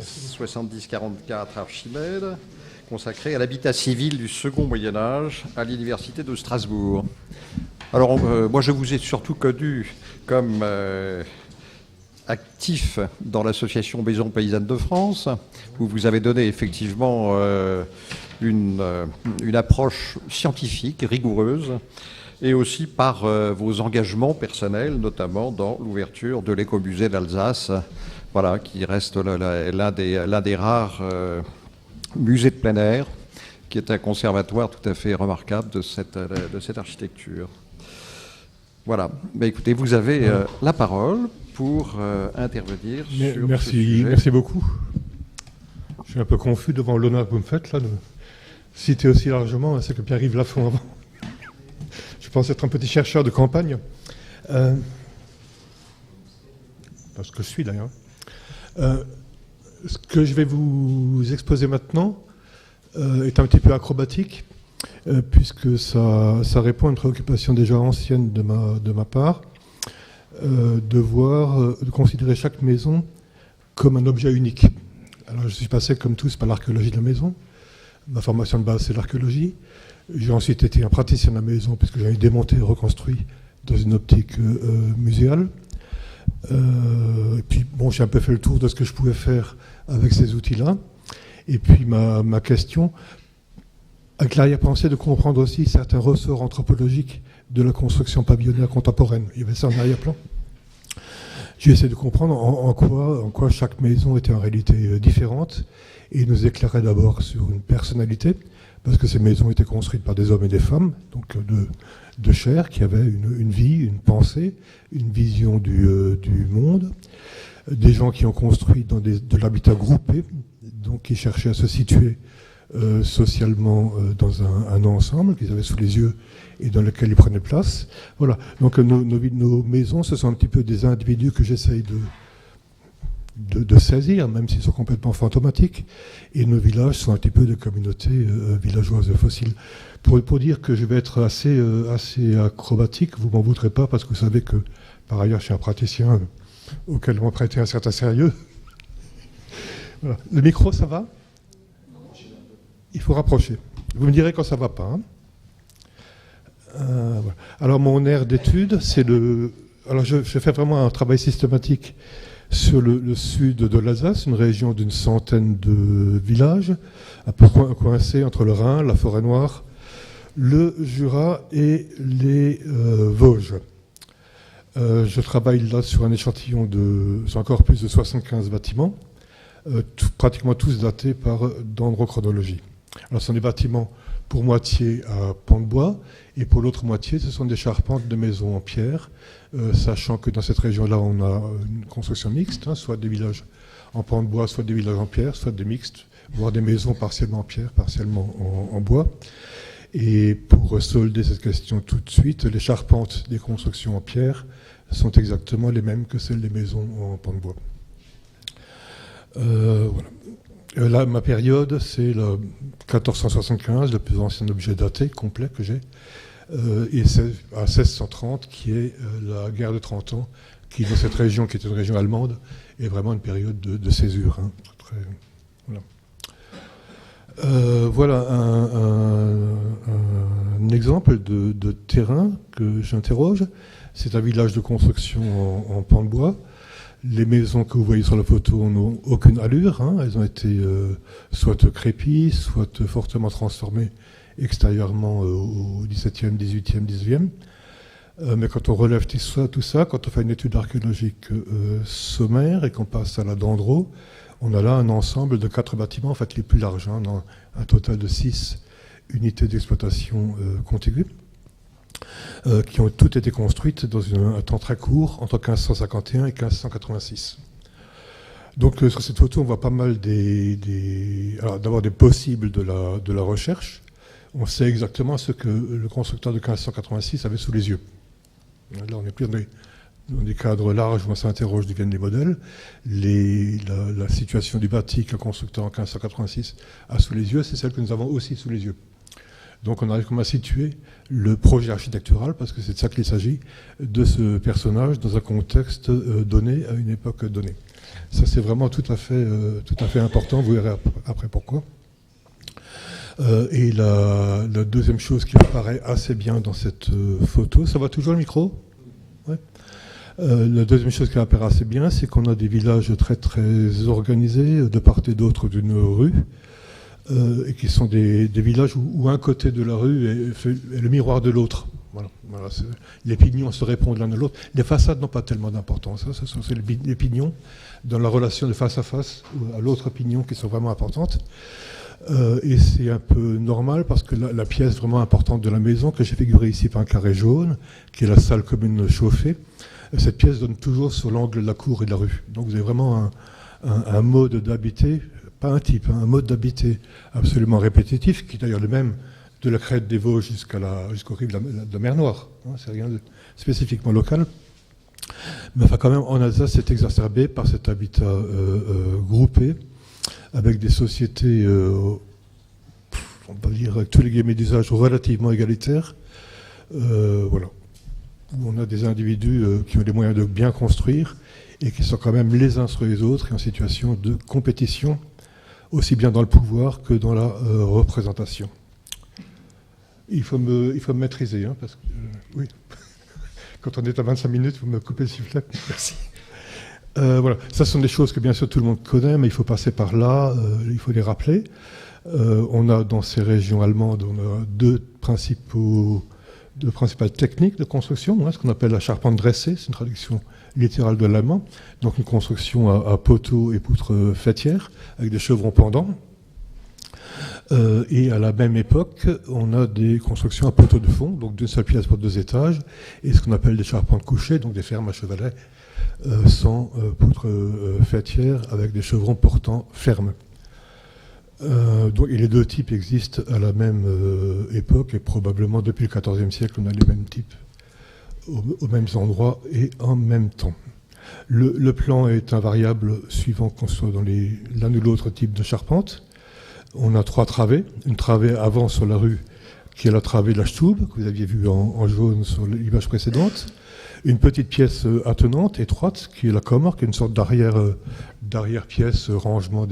7044 Archimède, consacré à l'habitat civil du second Moyen-Âge à l'Université de Strasbourg. Alors, moi, je vous ai surtout connu comme actif dans l'association Maisons Paysannes de France, où vous avez donné effectivement une approche scientifique, rigoureuse, et aussi par vos engagements personnels, notamment dans l'ouverture de l'écomusée d'Alsace voilà, qui reste l'un des rares musées de plein air, qui est un conservatoire tout à fait remarquable de cette architecture. Voilà. Écoutez, vous avez la parole pour intervenir sur ce sujet. Merci beaucoup. Je suis un peu confus devant l'honneur que vous me faites, là, de citer aussi largement, c'est que Pierre-Yves Lafont avant. Je pense être un petit chercheur de campagne. Parce que je suis d'ailleurs. Ce que je vais vous exposer maintenant est un petit peu acrobatique, puisque ça répond à une préoccupation déjà ancienne de ma part, de considérer chaque maison comme un objet unique. Alors je suis passé comme tous par l'archéologie de la maison. Ma formation de base, c'est l'archéologie. J'ai ensuite été un praticien de la maison, puisque j'ai démonté et reconstruit dans une optique muséale. Et puis, bon, j'ai un peu fait le tour de ce que je pouvais faire avec ces outils-là. Et puis, ma question, avec l'arrière-pensée de comprendre aussi certains ressorts anthropologiques de la construction pavillonnaire contemporaine. Il y avait ça en arrière-plan. J'ai essayé de comprendre en quoi chaque maison était en réalité différente et nous éclairait d'abord sur une personnalité, parce que ces maisons étaient construites par des hommes et des femmes, donc de chair, qui avaient une vie, une pensée, une vision du monde, des gens qui ont construit dans de l'habitat groupé, donc qui cherchaient à se situer socialement dans un ensemble qu'ils avaient sous les yeux et dans lequel ils prenaient place. Voilà. Donc nos maisons, ce sont un petit peu des individus que j'essaye de saisir, même s'ils sont complètement fantomatiques. Et nos villages sont un petit peu des communautés villageoises fossiles. Pour dire que je vais être assez acrobatique, vous m'en voudrez pas, parce que vous savez que, par ailleurs, je suis un praticien auquel on prêtait un certain sérieux. Voilà. Le micro, ça va ? Il faut rapprocher. Vous me direz quand ça ne va pas. Hein. Voilà. Alors, mon aire d'étude, c'est Alors, je fais vraiment un travail systématique sur le sud de l'Alsace, une région d'une centaine de villages, un peu coincés entre le Rhin, la Forêt-Noire, le Jura et les Vosges. Je travaille là sur un échantillon sur encore plus de 75 bâtiments, pratiquement tous datés par dendrochronologie. Alors, ce sont des bâtiments pour moitié à pans de bois, et pour l'autre moitié, ce sont des charpentes de maisons en pierre, sachant que dans cette région-là, on a une construction mixte, soit des villages en pans de bois, soit des villages en pierre, soit des mixtes, voire des maisons partiellement en pierre, partiellement en bois. Et pour solder cette question tout de suite, les charpentes des constructions en pierre sont exactement les mêmes que celles des maisons en pans de bois. Voilà. Là, ma période, c'est le 1475, le plus ancien objet daté, complet que j'ai, et c'est à 1630, qui est la guerre de 30 ans, qui, dans cette région, qui est une région allemande, est vraiment une période de césure. Hein, voilà. Voilà un exemple de terrain que j'interroge. C'est un village de construction en pans de bois. Les maisons que vous voyez sur la photo n'ont aucune allure. Hein. Elles ont été soit crépies, soit fortement transformées extérieurement au XVIIe, XVIIIe, XIXe. Mais quand on relève tout ça, quand on fait une étude archéologique sommaire et qu'on passe à la dendro, on a là un ensemble de 4 bâtiments, en fait les plus larges, hein, dans un total de 6 unités d'exploitation contiguës, qui ont toutes été construites dans un temps très court, entre 1551 et 1586. Donc sur cette photo, on voit pas mal d'abord des possibles de la recherche. On sait exactement ce que le constructeur de 1586 avait sous les yeux. Là, on n'est plus dans des cadres larges où on s'interroge d'où viennent les modèles. La situation du bâti qu'un constructeur en 1586 a sous les yeux, c'est celle que nous avons aussi sous les yeux. Donc on arrive comme à situer le projet architectural, parce que c'est de ça qu'il s'agit, de ce personnage dans un contexte donné, à une époque donnée. Ça, c'est vraiment tout à fait important, vous verrez après pourquoi. Et la deuxième chose qui apparaît assez bien dans cette photo, ça va toujours le micro ? Ouais. La deuxième chose qui apparaît assez bien, c'est qu'on a des villages très très organisés, de part et d'autre d'une rue, et qui sont des villages où un côté de la rue est le miroir de l'autre. Voilà, les pignons se répondent l'un à l'autre. Les façades n'ont pas tellement d'importance. Ce sont les pignons dans la relation de face à face à l'autre pignon qui sont vraiment importantes. Et c'est un peu normal parce que la pièce vraiment importante de la maison, que j'ai figurée ici par un carré jaune, qui est la salle commune chauffée, cette pièce donne toujours sur l'angle de la cour et de la rue. Donc vous avez vraiment un mode d'habiter, pas un type, un mode d'habiter absolument répétitif, qui est d'ailleurs le même de la crête des Vosges jusqu'aux rives de la mer Noire. C'est rien de spécifiquement local. Mais enfin, quand même, en Alsace, c'est exacerbé par cet habitat groupé, avec des sociétés, on va dire, avec tous les guillemets d'usage relativement égalitaires. Voilà. Où on a des individus qui ont les moyens de bien construire et qui sont quand même les uns sur les autres et en situation de compétition, aussi bien dans le pouvoir que dans la représentation. Il faut me maîtriser, hein, parce que, oui, quand on est à 25 minutes, vous me coupez le sifflet. Merci. Voilà, ça sont des choses que bien sûr tout le monde connaît, mais il faut passer par là, il faut les rappeler. On a dans ces régions allemandes, on a deux principales techniques de construction, hein, ce qu'on appelle la charpente dressée, c'est une traduction littérale de l'allemand, donc une construction à poteaux et poutres faîtières, avec des chevrons pendants. Et à la même époque, on a des constructions à poteaux de fond, donc d'une seule pièce pour 2 étages, et ce qu'on appelle des charpentes couchées, donc des fermes à chevalets sans poutres faîtières, avec des chevrons portant fermes. Et les deux types existent à la même époque, et probablement depuis le XIVe siècle, on a les mêmes types aux mêmes endroits et en même temps. Le plan est invariable suivant qu'on soit dans l'un ou l'autre type de charpente. On a 3 travées. Une travée avant sur la rue, qui est la travée de la Stube, que vous aviez vu en jaune sur l'image précédente. Une petite pièce attenante, étroite, qui est la Kammer, qui est une sorte d'arrière-pièce, rangement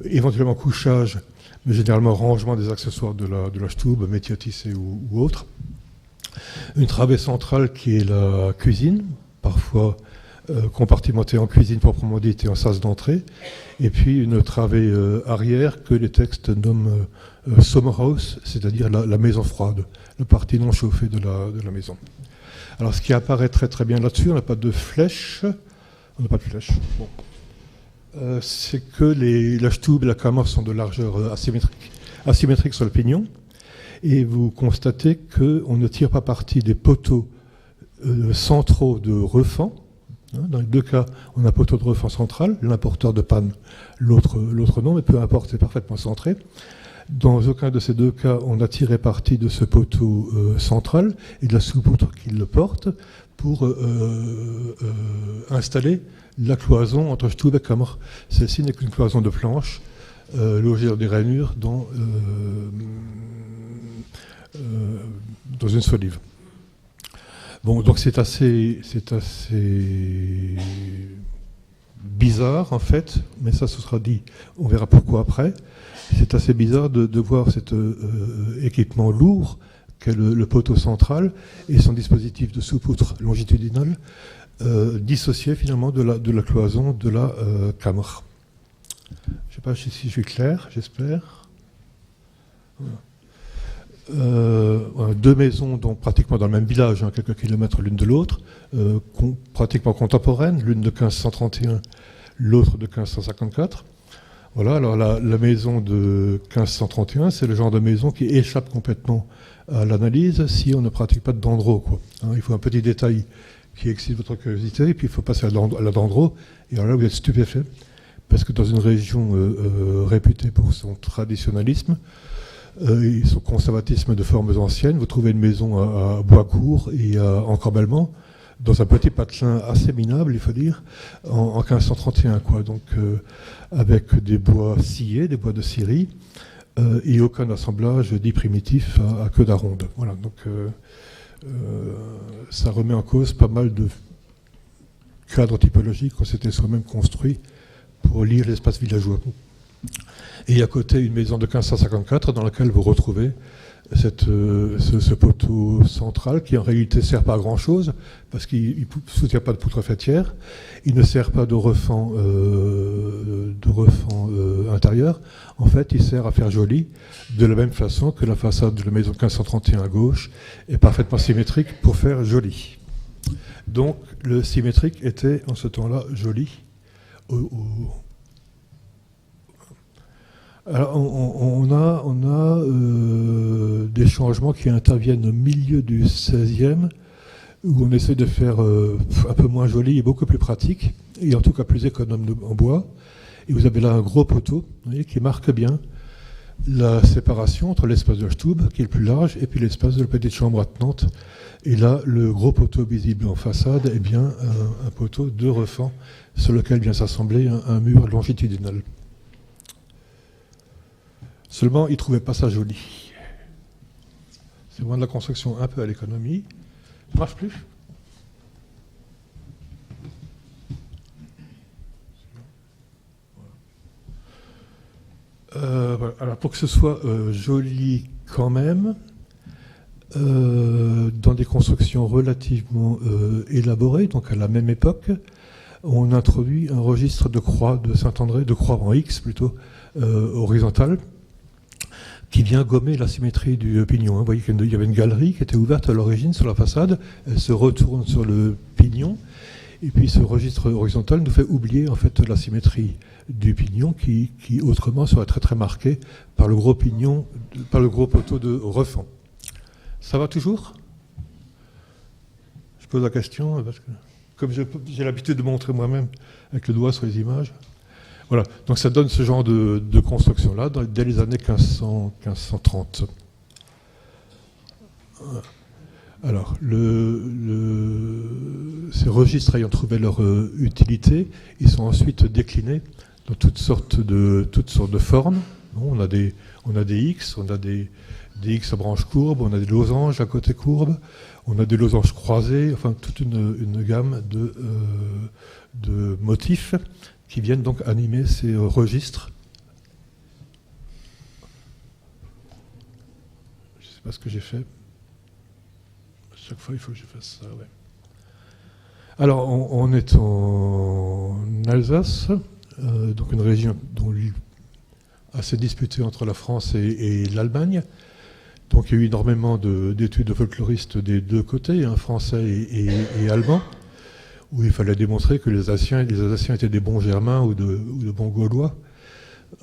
éventuellement couchage, mais généralement rangement des accessoires de la Stube, métier tissé ou autre. Une travée centrale qui est la cuisine, parfois compartimentée en cuisine proprement dite et en sas d'entrée, et puis une travée arrière que les textes nomment Sommerhaus, c'est-à-dire la maison froide, la partie non chauffée de la maison. Alors ce qui apparaît très très bien là-dessus, on n'a pas de flèche, bon. C'est que la Stube et la Kammer sont de largeur asymétrique sur le pignon, et vous constatez qu'on ne tire pas parti des poteaux centraux de refend. Dans les deux cas, on a un poteau de refend central, l'un porteur de panne, l'autre non, mais peu importe, c'est parfaitement centré. Dans aucun de ces deux cas, on a tiré parti de ce poteau central et de la sous-poutre qui le porte pour installer la cloison entre Stube et Kammer. Celle-ci n'est qu'une cloison de planches logée dans des rainures dans une solive. Bon, donc c'est assez bizarre en fait, mais ça ce sera dit, on verra pourquoi après. C'est assez bizarre de voir cet équipement lourd qu'est le poteau central et son dispositif de sous-poutre longitudinale dissocié finalement de la cloison de la Kammer. Je ne sais pas si je suis clair, j'espère. Voilà. 2 maisons, donc pratiquement dans le même village, quelques kilomètres l'une de l'autre, pratiquement contemporaines, l'une de 1531, l'autre de 1554. Voilà, alors la maison de 1531, c'est le genre de maison qui échappe complètement à l'analyse si on ne pratique pas de dendro, quoi. Il faut un petit détail qui excite votre curiosité, et puis il faut passer à la dendro, et alors là vous êtes stupéfait, parce que dans une région réputée pour son traditionnalisme, et son conservatisme de formes anciennes, vous trouvez une maison à Boiscourt et à Encambellement, dans un petit patelin assez minable, il faut dire, en 1531, quoi. Donc, avec des bois sciés, des bois de scierie, et aucun assemblage dit primitif à queue d'aronde. Voilà, donc ça remet en cause pas mal de cadres typologiques qu'on s'était soi-même construit pour lire l'espace villageois. Et à côté, une maison de 1554 dans laquelle vous retrouvez ce poteau central qui en réalité ne sert pas à grand-chose parce qu'il ne soutient pas de poutre faîtière, il ne sert pas de refend l'intérieur, en fait, il sert à faire joli, de la même façon que la façade de la maison 1531 à gauche est parfaitement symétrique pour faire joli. Donc, le symétrique était, en ce temps-là, joli. Alors, on a des changements qui interviennent au milieu du 16e, où on essaie de faire un peu moins joli et beaucoup plus pratique, et en tout cas plus économe en bois. Et vous avez là un gros poteau, vous voyez, qui marque bien la séparation entre l'espace de la Stube, qui est le plus large, et puis l'espace de la petite chambre attenante. Et là, le gros poteau visible en façade est bien un poteau de refend sur lequel vient s'assembler un mur longitudinal. Seulement, il ne trouvait pas ça joli. C'est moins de la construction un peu à l'économie. Ça ne marche plus. Voilà. Alors, pour que ce soit joli quand même, dans des constructions relativement élaborées, donc à la même époque, on introduit un registre de croix de Saint-André, de croix en X plutôt, horizontale, qui vient gommer la symétrie du pignon. Vous voyez qu'il y avait une galerie qui était ouverte à l'origine sur la façade, elle se retourne sur le pignon, et puis ce registre horizontal nous fait oublier en fait la symétrie du pignon qui autrement serait très très marqué par le gros pignon, par le gros poteau de refend. Ça va toujours ? Je pose la question parce que comme j'ai l'habitude de montrer moi-même avec le doigt sur les images. Voilà, donc ça donne ce genre de construction-là dès les années 1530. Alors, ces registres ayant trouvé leur utilité, ils sont ensuite déclinés dans toutes sortes de formes. On a des X, on a des X à branches courbes, on a des losanges à côté courbes, on a des losanges croisés, enfin toute une gamme de motifs qui viennent donc animer ces registres. Je ne sais pas ce que j'ai fait. Chaque fois, il faut que je fasse ça. Ouais. Alors, on est en Alsace, donc une région assez disputée entre la France et l'Allemagne. Donc, il y a eu énormément d'études de folkloristes des deux côtés, français et allemands, où il fallait démontrer que les Alsaciens étaient des bons Germains ou de bons Gaulois.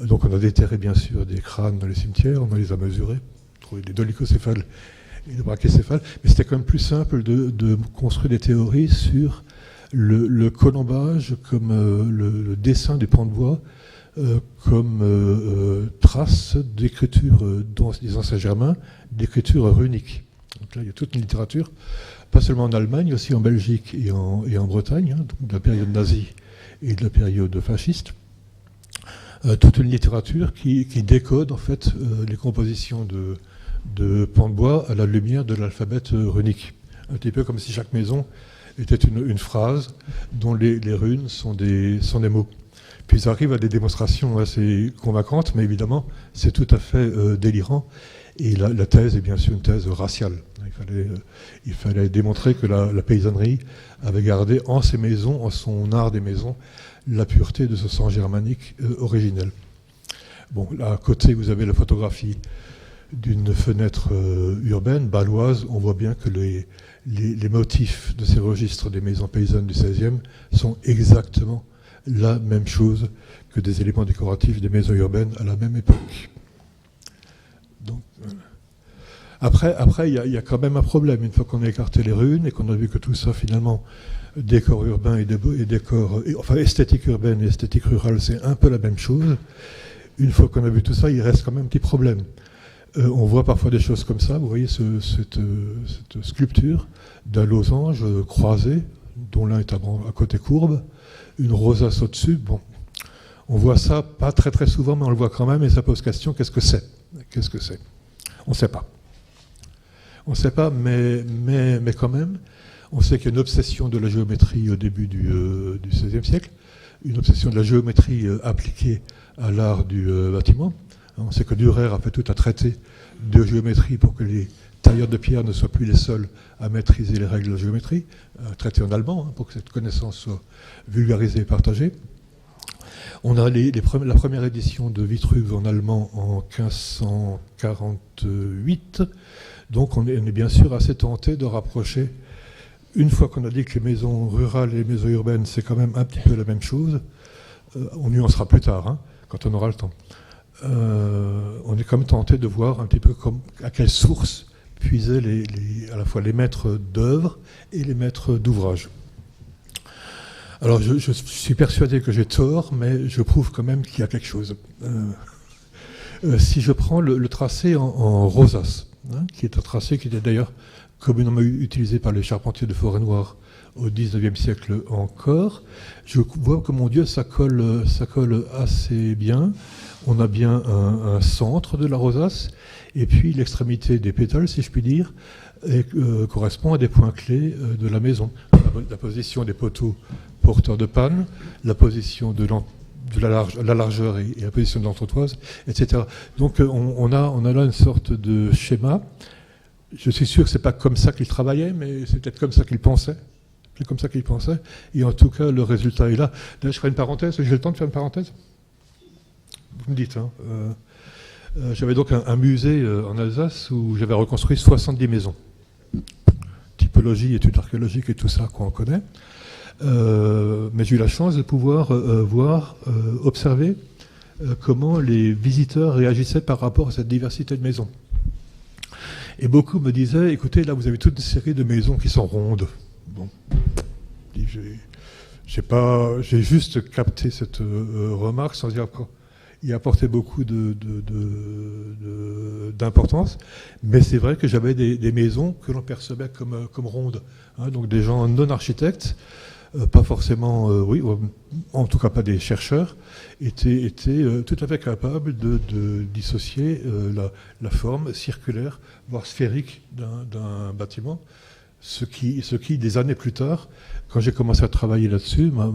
Donc on a déterré bien sûr des crânes dans les cimetières, on les a mesurés, trouvé des dolichocéphales et des brachycéphales, mais c'était quand même plus simple de construire des théories sur le colombage comme le dessin des pans de bois, comme trace d'écriture des anciens germains, d'écriture runique. Donc là il y a toute une littérature, pas seulement en Allemagne, aussi en Belgique et en Bretagne, donc de la période nazie et de la période fasciste. Toute une littérature qui décode en fait les compositions de pans de bois à la lumière de l'alphabet runique. Un petit peu comme si chaque maison était une phrase dont les runes sont des mots. Puis ils arrivent à des démonstrations assez convaincantes, mais évidemment c'est tout à fait délirant. Et la thèse est bien sûr une thèse raciale. Il fallait démontrer que la paysannerie avait gardé en ses maisons, en son art des maisons, la pureté de ce sang germanique originel. Bon, là à côté, vous avez la photographie d'une fenêtre urbaine, bâloise. On voit bien que les motifs de ces registres des maisons paysannes du XVIe sont exactement la même chose que des éléments décoratifs des maisons urbaines à la même époque. Donc, après, il y a quand même un problème. Une fois qu'on a écarté les runes et qu'on a vu que tout ça, finalement, décor urbain et décor, enfin esthétique urbaine et esthétique rurale, c'est un peu la même chose. Une fois qu'on a vu tout ça, il reste quand même un petit problème. On voit parfois des choses comme ça. Vous voyez cette sculpture d'un losange croisé, dont l'un est à côté courbe, une rosace au-dessus. Bon, on voit ça pas très très souvent, mais on le voit quand même, et ça pose question, qu'est-ce que c'est ? Qu'est-ce que c'est ? On ne sait pas. On ne sait pas, mais quand même, on sait qu'il y a une obsession de la géométrie au début du XVIe siècle, une obsession de la géométrie appliquée à l'art du bâtiment. On sait que Dürer a fait tout un traité de géométrie pour que les tailleurs de pierre ne soient plus les seuls à maîtriser les règles de la géométrie, un traité en allemand, pour que cette connaissance soit vulgarisée et partagée. On a la première édition de Vitruve en allemand en 1548. Donc on est bien sûr assez tenté de rapprocher, une fois qu'on a dit que les maisons rurales et les maisons urbaines, c'est quand même un petit peu la même chose, on nuancera plus tard, hein, quand on aura le temps. On est quand même tenté de voir un petit peu à quelle source puisaient à la fois les maîtres d'œuvre et les maîtres d'ouvrage. Alors je suis persuadé que j'ai tort, mais je prouve quand même qu'il y a quelque chose. Si je prends le tracé en rosace, hein, qui est un tracé qui était d'ailleurs communément utilisé par les charpentiers de Forêt-Noire au XIXe siècle encore, je vois que, mon Dieu, ça colle assez bien. On a bien un centre de la rosace, et puis l'extrémité des pétales, si je puis dire, correspond à des points clés de la maison. La position des poteaux porteurs de panne, la position de la largeur et la position de l'entretoise, etc. Donc on a là une sorte de schéma. Je suis sûr que c'est pas comme ça qu'il travaillait, mais c'est peut-être comme ça qu'il pensait. C'est comme ça qu'il pensait. Et en tout cas, le résultat est là. Là, je ferai une parenthèse. J'ai le temps de faire une parenthèse ? Vous me dites. Hein. J'avais donc un musée en Alsace où j'avais reconstruit 70 maisons. Typologie, études archéologiques et tout ça qu'on connaît. Mais j'ai eu la chance de pouvoir observer comment les visiteurs réagissaient par rapport à cette diversité de maisons. Et beaucoup me disaient, écoutez, là vous avez toute une série de maisons qui sont rondes. Bon, j'ai juste capté cette remarque sans y apporter beaucoup d'importance, mais c'est vrai que j'avais des maisons que l'on percevait comme rondes, hein, donc des gens non architectes, pas forcément, en tout cas pas des chercheurs, étaient tout à fait capables de dissocier la forme circulaire, voire sphérique d'un bâtiment, ce qui, des années plus tard, quand j'ai commencé à travailler là-dessus, m'a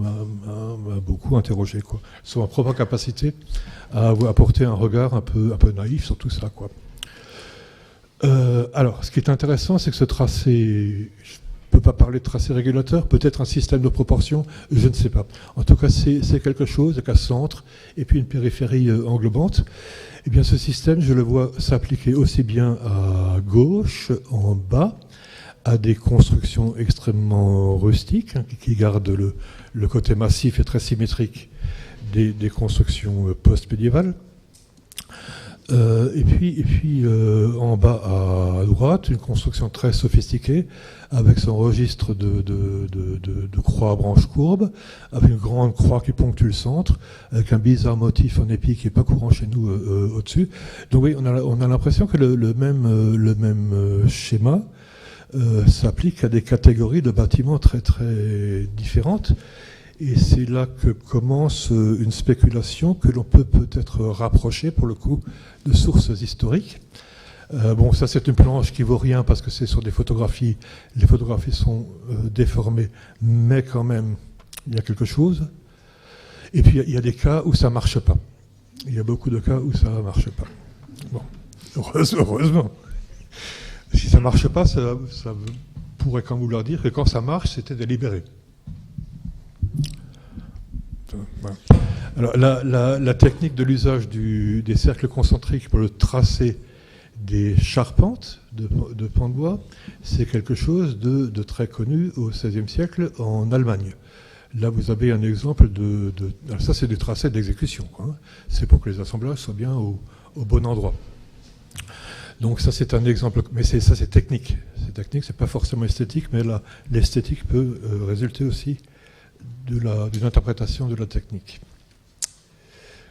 beaucoup interrogé, quoi, sur ma propre capacité à apporter un regard un peu naïf sur tout ça, quoi. Alors, ce qui est intéressant, c'est que ce tracé, je ne peux pas parler de tracé régulateur, peut-être un système de proportion, je ne sais pas. En tout cas, c'est quelque chose avec un centre et puis une périphérie englobante. Eh bien, ce système, je le vois s'appliquer aussi bien à gauche, en bas, à des constructions extrêmement rustiques, hein, qui gardent le côté massif et très symétrique des constructions post-médiévales. Et puis en bas à droite, une construction très sophistiquée, avec son registre de croix à branches courbes, avec une grande croix qui ponctue le centre, avec un bizarre motif en épi qui n'est pas courant chez nous au-dessus. Donc oui, on a l'impression que le même schéma s'applique à des catégories de bâtiments très très différentes. Et c'est là que commence une spéculation que l'on peut peut-être rapprocher, pour le coup, de sources historiques. Bon, ça c'est une planche qui vaut rien parce que c'est sur des photographies. Les photographies sont déformées, mais quand même, il y a quelque chose. Et puis il y a des cas où ça ne marche pas. Il y a beaucoup de cas où ça ne marche pas. Bon, heureusement. Si ça ne marche pas, ça pourrait quand même vouloir dire que quand ça marche, c'était délibéré. Voilà. Alors, la technique de l'usage des cercles concentriques pour le tracé des charpentes de pans de bois, c'est quelque chose de très connu au XVIe siècle en Allemagne. Là, vous avez un exemple alors ça, c'est des tracés d'exécution, quoi, hein. C'est pour que les assemblages soient bien au bon endroit. Donc ça, c'est un exemple, mais ça, c'est technique. C'est technique, c'est pas forcément esthétique, mais l'esthétique peut résulter aussi d'une interprétation de la technique.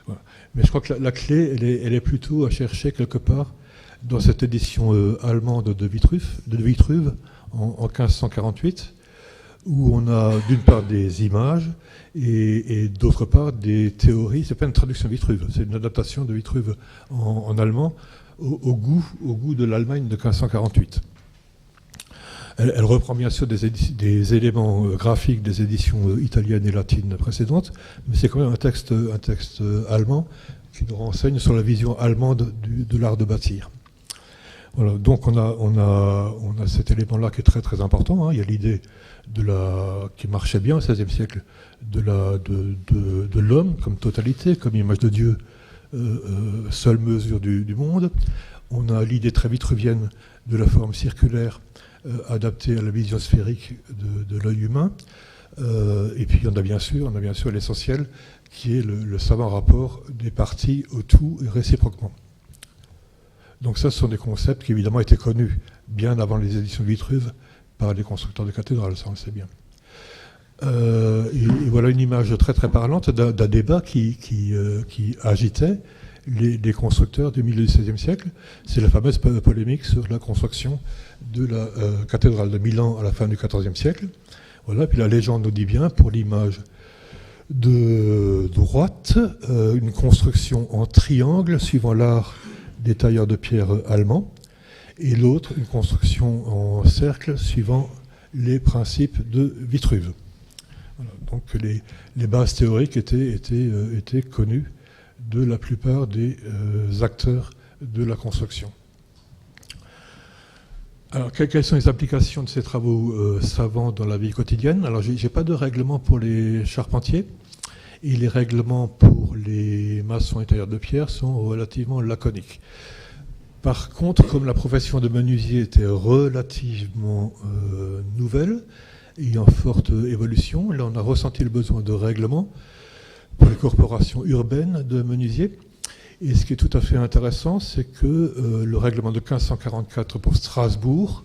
Voilà. Mais je crois que la clé, elle est plutôt à chercher quelque part dans cette édition allemande de Vitruve en 1548, où on a d'une part des images et d'autre part des théories. C'est pas une traduction de Vitruve, c'est une adaptation de Vitruve en allemand au goût de l'Allemagne de 1548. Elle reprend bien sûr des éléments graphiques des éditions italiennes et latines précédentes, mais c'est quand même un texte allemand qui nous renseigne sur la vision allemande de l'art de bâtir. Voilà, donc on a cet élément-là qui est très très important, hein. Il y a l'idée qui marchait bien au XVIe siècle de l'homme comme totalité, comme image de Dieu, seule mesure du monde. On a l'idée très vitruvienne de la forme circulaire adaptée à la vision sphérique de l'œil humain. Et puis on a bien sûr l'essentiel qui est le savant rapport des parties au tout et réciproquement. Donc ça, ce sont des concepts qui évidemment étaient connus bien avant les éditions de Vitruve par les constructeurs de cathédrales, ça on le sait bien. Et voilà une image très très parlante d'un débat qui agitait les constructeurs du milieu du XVIe siècle. C'est la fameuse polémique sur la construction de la cathédrale de Milan à la fin du XIVe siècle. Voilà, puis la légende nous dit bien, pour l'image de droite, une construction en triangle suivant l'art des tailleurs de pierre allemands, et l'autre, une construction en cercle suivant les principes de Vitruve. Voilà, donc les bases théoriques étaient connues de la plupart des acteurs de la construction. Alors, quelles sont les applications de ces travaux savants dans la vie quotidienne? Alors, j'ai pas de règlement pour les charpentiers, et les règlements pour les maçons et tailleurs de pierre sont relativement laconiques. Par contre, comme la profession de menuisier était relativement nouvelle et en forte évolution, là on a ressenti le besoin de règlements pour les corporations urbaines de menuisiers. Et ce qui est tout à fait intéressant, c'est que le règlement de 1544 pour Strasbourg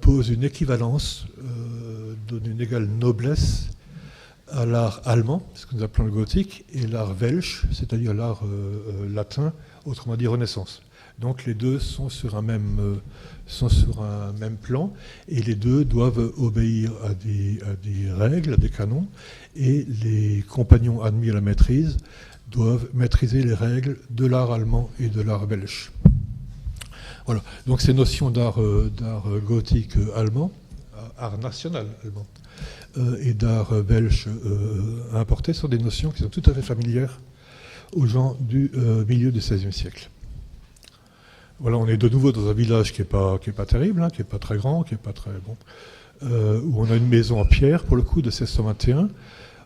pose une équivalence, donne une égale noblesse à l'art allemand, ce que nous appelons le gothique, et l'art welsh, c'est-à-dire l'art latin, autrement dit Renaissance. Donc les deux sont sur un même plan, et les deux doivent obéir à des règles, à des canons, et les compagnons admis à la maîtrise doivent maîtriser les règles de l'art allemand et de l'art welsh. Voilà. Donc ces notions d'art gothique allemand, art national allemand, et d'art belge importé sont des notions qui sont tout à fait familières aux gens du milieu du XVIe siècle. Voilà, on est de nouveau dans un village qui est pas terrible, hein, qui n'est pas très grand, qui n'est pas très bon, où on a une maison en pierre, pour le coup, de 1621.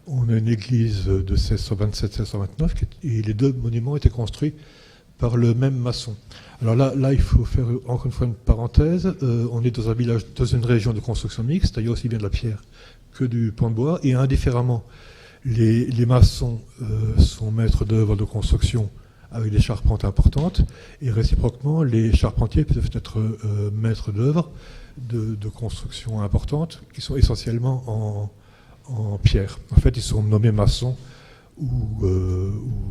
On a une église de 1627-1629, et les deux monuments étaient construits par le même maçon. Alors là, il faut faire encore une fois une parenthèse. On est dans un village, dans une région de construction mixte, c'est-à-dire aussi bien de la pierre que du pan de bois, et indifféremment, les maçons sont maîtres d'œuvre de construction avec des charpentes importantes, et réciproquement, les charpentiers peuvent être maîtres d'œuvre de construction importantes, qui sont essentiellement en pierre. En fait, ils sont nommés maçons ou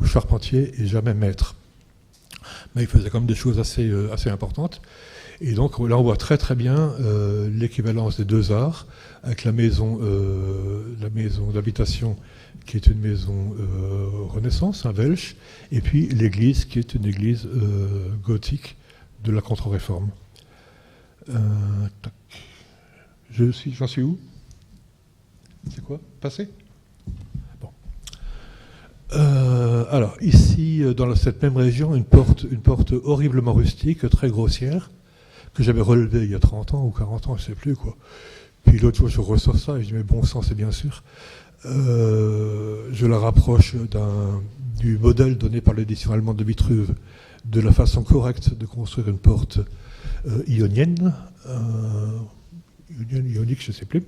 charpentiers et jamais maîtres. Mais ils faisaient quand même des choses assez importantes. Et donc là, on voit très très bien l'équivalence des deux arts, avec la maison d'habitation qui est une maison Renaissance, un Welsh, et puis l'église qui est une église gothique de la Contre-Réforme. J'en suis où? C'est quoi? Passé? Bon. Alors, ici, dans cette même région, une porte horriblement rustique, très grossière, que j'avais relevée il y a 30 ans ou 40 ans, je ne sais plus, quoi. Puis l'autre jour, je ressors ça et je dis, mais bon sang, c'est bien sûr. Je la rapproche du modèle donné par l'édition allemande de Vitruve, de la façon correcte de construire une porte ionienne, ionique, je ne sais plus.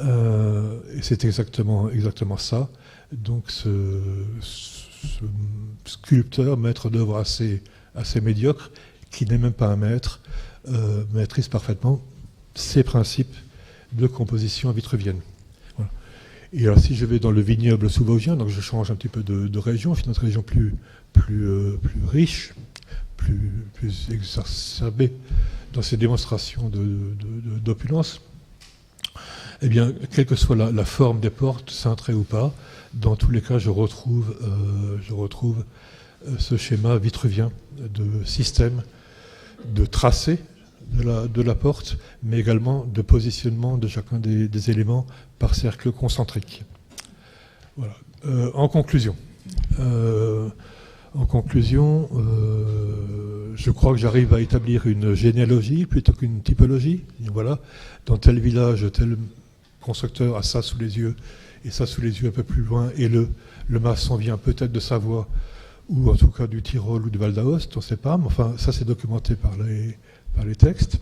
Et c'est exactement ça. Donc ce sculpteur, maître d'œuvre assez médiocre, qui n'est même pas un maître, maîtrise parfaitement ces principes de composition vitruvienne. Voilà. Et alors si je vais dans le vignoble sous-vosgien, donc je change un petit peu de région, je suis dans une région plus riche, plus exacerbée dans ses démonstrations d'opulence. Eh bien, quelle que soit la forme des portes, cintrées ou pas, dans tous les cas, je retrouve ce schéma vitruvien de système, de tracé de la porte, mais également de positionnement de chacun des éléments par cercle concentrique. Voilà. En conclusion, je crois que j'arrive à établir une généalogie plutôt qu'une typologie. Et voilà, dans tel village, tel constructeur a ça sous les yeux, et ça sous les yeux un peu plus loin, et le maçon vient peut-être de Savoie, ou en tout cas du Tyrol ou du Val d'Aoste, on ne sait pas, mais enfin ça c'est documenté par les textes.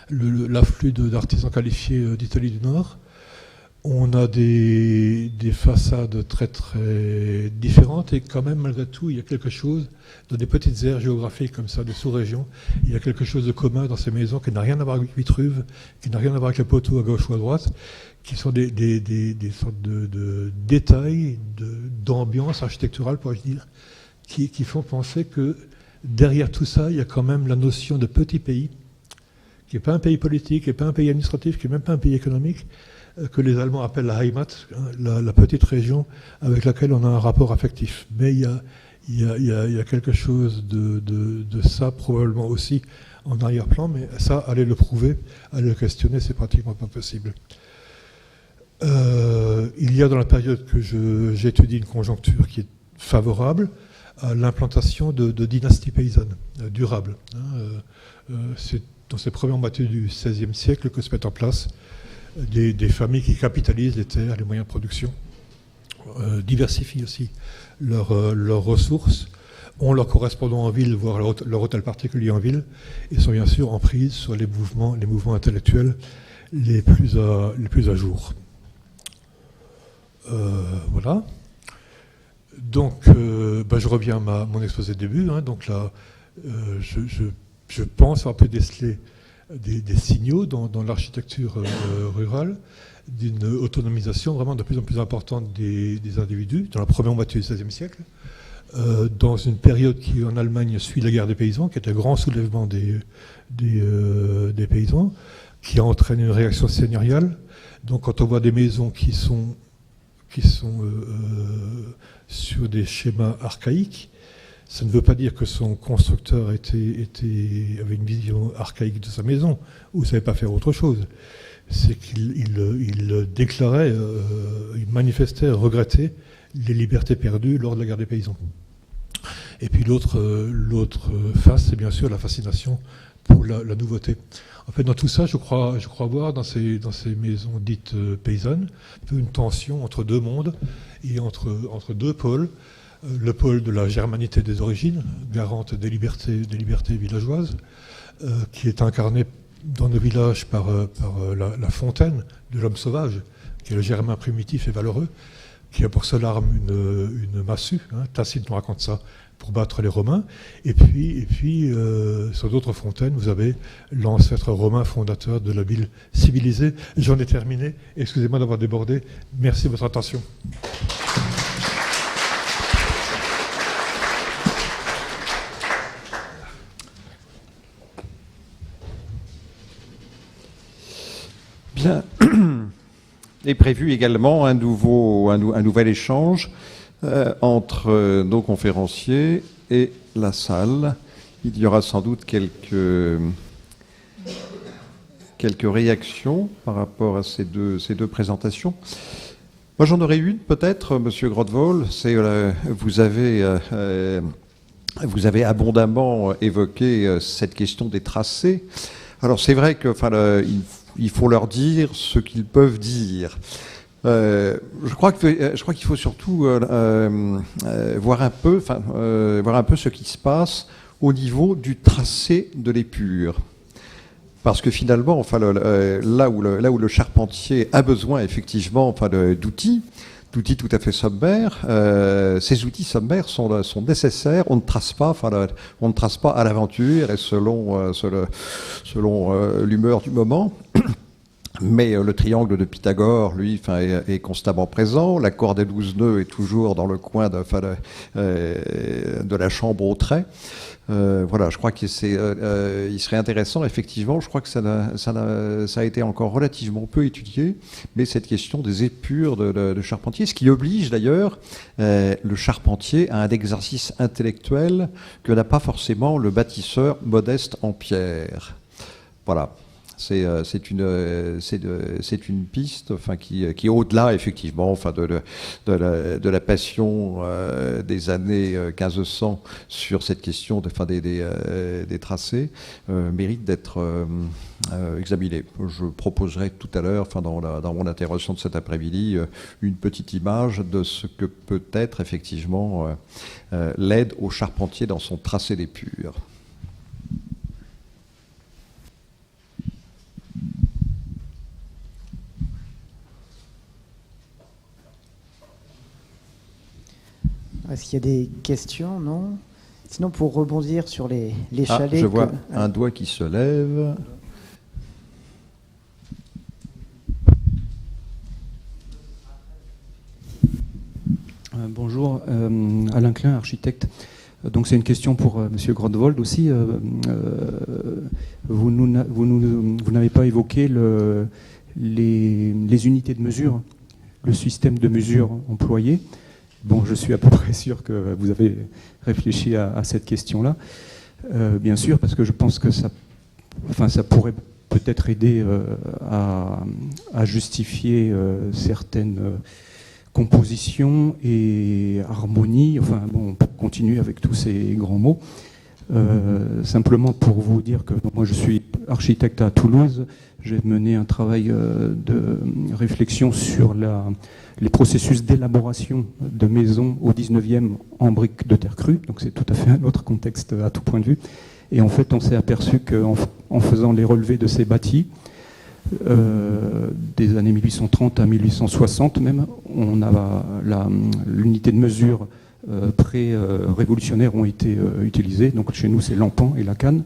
L'afflux d'artisans qualifiés d'Italie du Nord. On a des façades très très différentes et quand même malgré tout il y a quelque chose, dans des petites aires géographiques comme ça, des sous-régions, il y a quelque chose de commun dans ces maisons qui n'a rien à voir avec Vitruve, qui n'a rien à voir avec les poteaux à gauche ou à droite, qui sont des sortes de détails, d'ambiance architecturale pourrais-je dire, qui font penser que derrière tout ça il y a quand même la notion de petit pays, qui n'est pas un pays politique, qui n'est pas un pays administratif, qui n'est même pas un pays économique, que les Allemands appellent la Heimat, la petite région avec laquelle on a un rapport affectif. Mais il y a quelque chose de ça probablement aussi en arrière-plan, mais ça, aller le prouver, aller le questionner, c'est pratiquement pas possible. Il y a dans la période que j'étudie une conjoncture qui est favorable à l'implantation de dynasties paysannes durables. C'est dans ces premières moitiés du XVIe siècle que se mettent en place des familles qui capitalisent les terres, les moyens de production, diversifient aussi leurs ressources, ont leur correspondant en ville, voire leur hôtel particulier en ville, et sont bien sûr en prise sur les mouvements intellectuels les plus à jour. Voilà. Donc, je reviens à mon exposé de début. Donc là, je pense avoir pu déceler des signaux dans l'architecture rurale d'une autonomisation vraiment de plus en plus importante des individus dans la première moitié du XVIe siècle, dans une période qui en Allemagne suit la guerre des paysans, qui est un grand soulèvement des paysans, qui entraîne une réaction seigneuriale. Donc quand on voit des maisons qui sont sur des schémas archaïques, ça ne veut pas dire que son constructeur avait une vision archaïque de sa maison ou ne savait pas faire autre chose. C'est qu'il déclarait, il manifestait, regrettait les libertés perdues lors de la guerre des paysans. Et puis l'autre face, c'est bien sûr la fascination pour la nouveauté. En fait, dans tout ça, je crois voir dans ces maisons dites paysannes une tension entre deux mondes et entre deux pôles. Le pôle de la germanité des origines, garante des libertés villageoises, qui est incarné dans nos villages par la fontaine de l'homme sauvage, qui est le germain primitif et valeureux, qui a pour seule arme une massue, Tacite nous raconte ça, pour battre les Romains. Et puis sur d'autres fontaines, vous avez l'ancêtre romain fondateur de la ville civilisée. J'en ai terminé, excusez-moi d'avoir débordé, merci de votre attention. Bien. Est prévu également un nouvel échange entre nos conférenciers et la salle. Il y aura sans doute quelques réactions par rapport à ces deux présentations. Moi, j'en aurais une peut-être, Monsieur Grottevol. C'est vous avez abondamment évoqué cette question des tracés. Alors c'est vrai que, il faut leur dire ce qu'ils peuvent dire. Je crois qu'il faut surtout voir un peu ce qui se passe au niveau du tracé de l'épure. Parce que finalement, là où le charpentier a besoin effectivement d'outils tout à fait sommaires, ces outils sommaires sont nécessaires. On ne trace pas à l'aventure et selon l'humeur du moment. Mais le triangle de Pythagore, lui, est constamment présent. La corde des 12 nœuds est toujours dans le coin de la chambre au trait. Voilà, je crois qu'il serait intéressant, effectivement, je crois que ça a été encore relativement peu étudié, mais cette question des épures de charpentier, ce qui oblige d'ailleurs le charpentier à un exercice intellectuel que n'a pas forcément le bâtisseur modeste en pierre. Voilà. C'est une piste, enfin, qui est au-delà, effectivement, enfin, de la passion des années 1500 sur cette question des tracés, mérite d'être examiné. Je proposerai tout à l'heure, enfin, dans mon intervention de cet après-midi, une petite image de ce que peut être effectivement l'aide au charpentier dans son tracé des purs. Est-ce qu'il y a des questions? Non. Sinon, pour rebondir sur les chalets... Je vois un doigt qui se lève. Bonjour, Alain Klein, architecte. Donc c'est une question pour Monsieur Grotwold aussi. Vous n'avez pas évoqué les unités de mesure, le système de mesure employé. Bon, je suis à peu près sûr que vous avez réfléchi à cette question-là. Bien sûr, parce que je pense que ça pourrait peut-être aider à justifier certaines composition et harmonie, enfin bon, on peut continuer avec tous ces grands mots. Simplement pour vous dire que moi je suis architecte à Toulouse, j'ai mené un travail de réflexion sur les processus d'élaboration de maisons au 19e en briques de terre crue, donc c'est tout à fait un autre contexte à tout point de vue. Et en fait on s'est aperçu qu'en faisant les relevés de ces bâtis, des années 1830 à 1860 même, on a l'unité de mesure pré-révolutionnaires ont été utilisées. Donc chez nous c'est l'empan et la canne.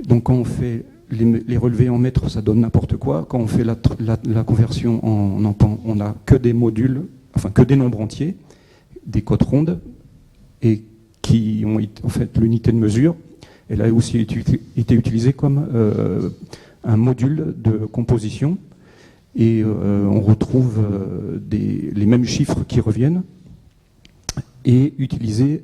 Donc quand on fait les relevés en mètres, ça donne n'importe quoi. Quand on fait la conversion en empan, on n'a que des modules, enfin que des nombres entiers, des cotes rondes, et qui ont en fait l'unité de mesure. Elle a aussi été utilisée comme un module de composition, et on retrouve les mêmes chiffres qui reviennent et utilisés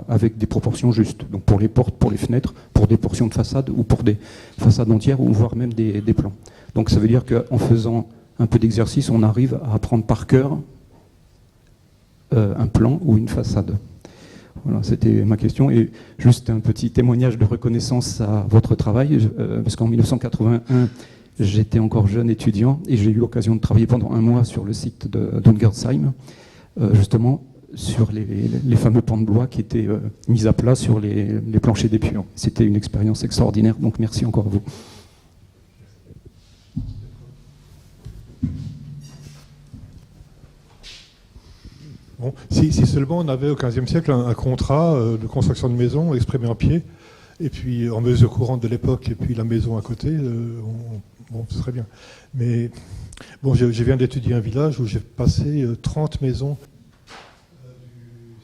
avec des proportions justes, donc pour les portes, pour les fenêtres, pour des portions de façade ou pour des façades entières ou voire même des plans. Donc ça veut dire qu'en faisant un peu d'exercice, on arrive à apprendre par cœur un plan ou une façade. Voilà, c'était ma question. Et juste un petit témoignage de reconnaissance à votre travail, parce qu'en 1981, j'étais encore jeune étudiant et j'ai eu l'occasion de travailler pendant un mois sur le site de Dongersheim, justement sur les fameux pans de bois qui étaient mis à plat sur les planchers des puants. C'était une expérience extraordinaire, donc merci encore à vous. Bon, si seulement on avait au XVe siècle un contrat de construction de maison exprimé en pied, et puis en mesure courante de l'époque, et puis la maison à côté, bon, ce serait bien. Mais bon, je viens d'étudier un village où j'ai passé 30 maisons du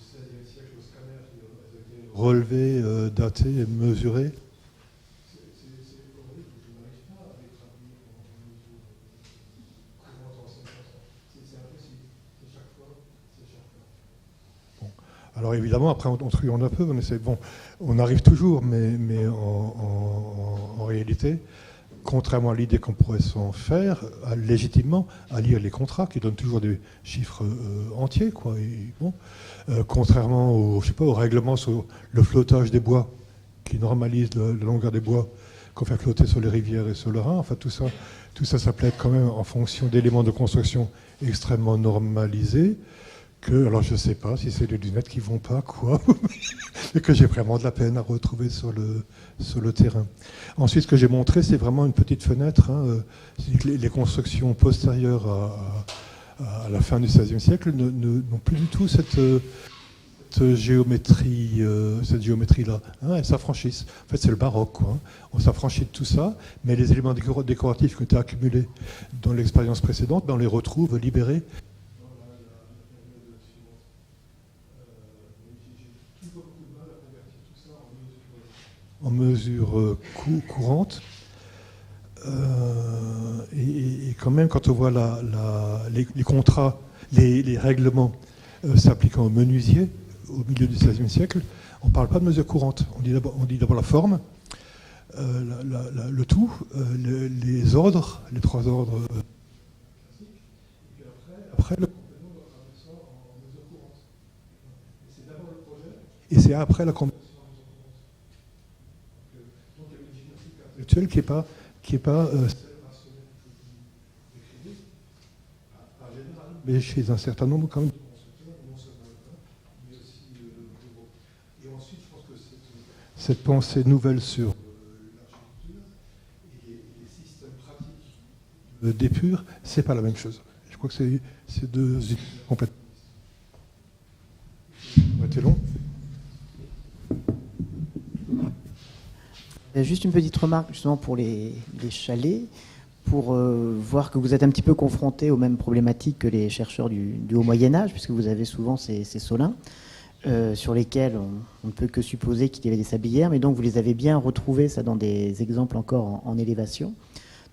XVIe siècle au scanner, qui ont été relevées, datées et mesurées. Alors évidemment, après on truande un peu, on arrive toujours, mais en réalité, contrairement à l'idée qu'on pourrait s'en faire, légitimement, à lire les contrats qui donnent toujours des chiffres entiers, quoi. Et bon, contrairement au règlement sur le flottage des bois, qui normalise la longueur des bois qu'on fait flotter sur les rivières et sur le Rhin, enfin tout ça s'applique quand même en fonction d'éléments de construction extrêmement normalisés. Alors je ne sais pas si c'est les lunettes qui vont pas, quoi, et que j'ai vraiment de la peine à retrouver sur le terrain. Ensuite, ce que j'ai montré, c'est vraiment une petite fenêtre. Les constructions postérieures à la fin du XVIe siècle n'ont plus du tout cette géométrie-là. Elles s'affranchissent. En fait, c'est le baroque, quoi. On s'affranchit de tout ça, mais les éléments décoratifs qui ont été accumulés dans l'expérience précédente, on les retrouve libérés. En mesure courante. Et quand même, quand on voit les contrats, les règlements s'appliquant aux menuisiers au milieu du XVIe siècle, on ne parle pas de mesure courante. On dit d'abord la forme, le tout, les ordres, les 3 ordres. Après, le et c'est après la conversion actuelle qui est pas mais chez un certain nombre quand même. Et ensuite, je pense que cette pensée nouvelle sur l'architecture et les systèmes pratiques d'épure, c'est pas la même chose. Je crois que c'est 2 idées complètement. C'était long. Juste une petite remarque justement pour les chalets, pour voir que vous êtes un petit peu confrontés aux mêmes problématiques que les chercheurs du Haut Moyen-Âge, puisque vous avez souvent ces solins sur lesquels on ne peut que supposer qu'il y avait des sablières, mais donc vous les avez bien retrouvés, ça, dans des exemples encore en élévation.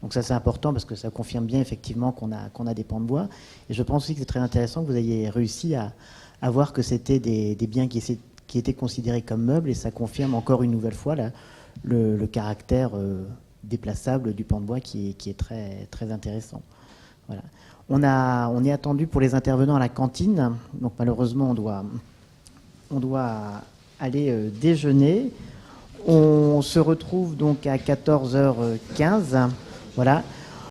Donc ça, c'est important parce que ça confirme bien effectivement qu'on a des pans de bois. Et je pense aussi que c'est très intéressant que vous ayez réussi à voir que c'était des biens qui étaient considérés comme meubles, et ça confirme encore une nouvelle fois le caractère déplaçable du pan de bois qui est très, très intéressant. Voilà. On est attendu pour les intervenants à la cantine, donc malheureusement on doit aller déjeuner. On se retrouve donc à 14h15. Voilà.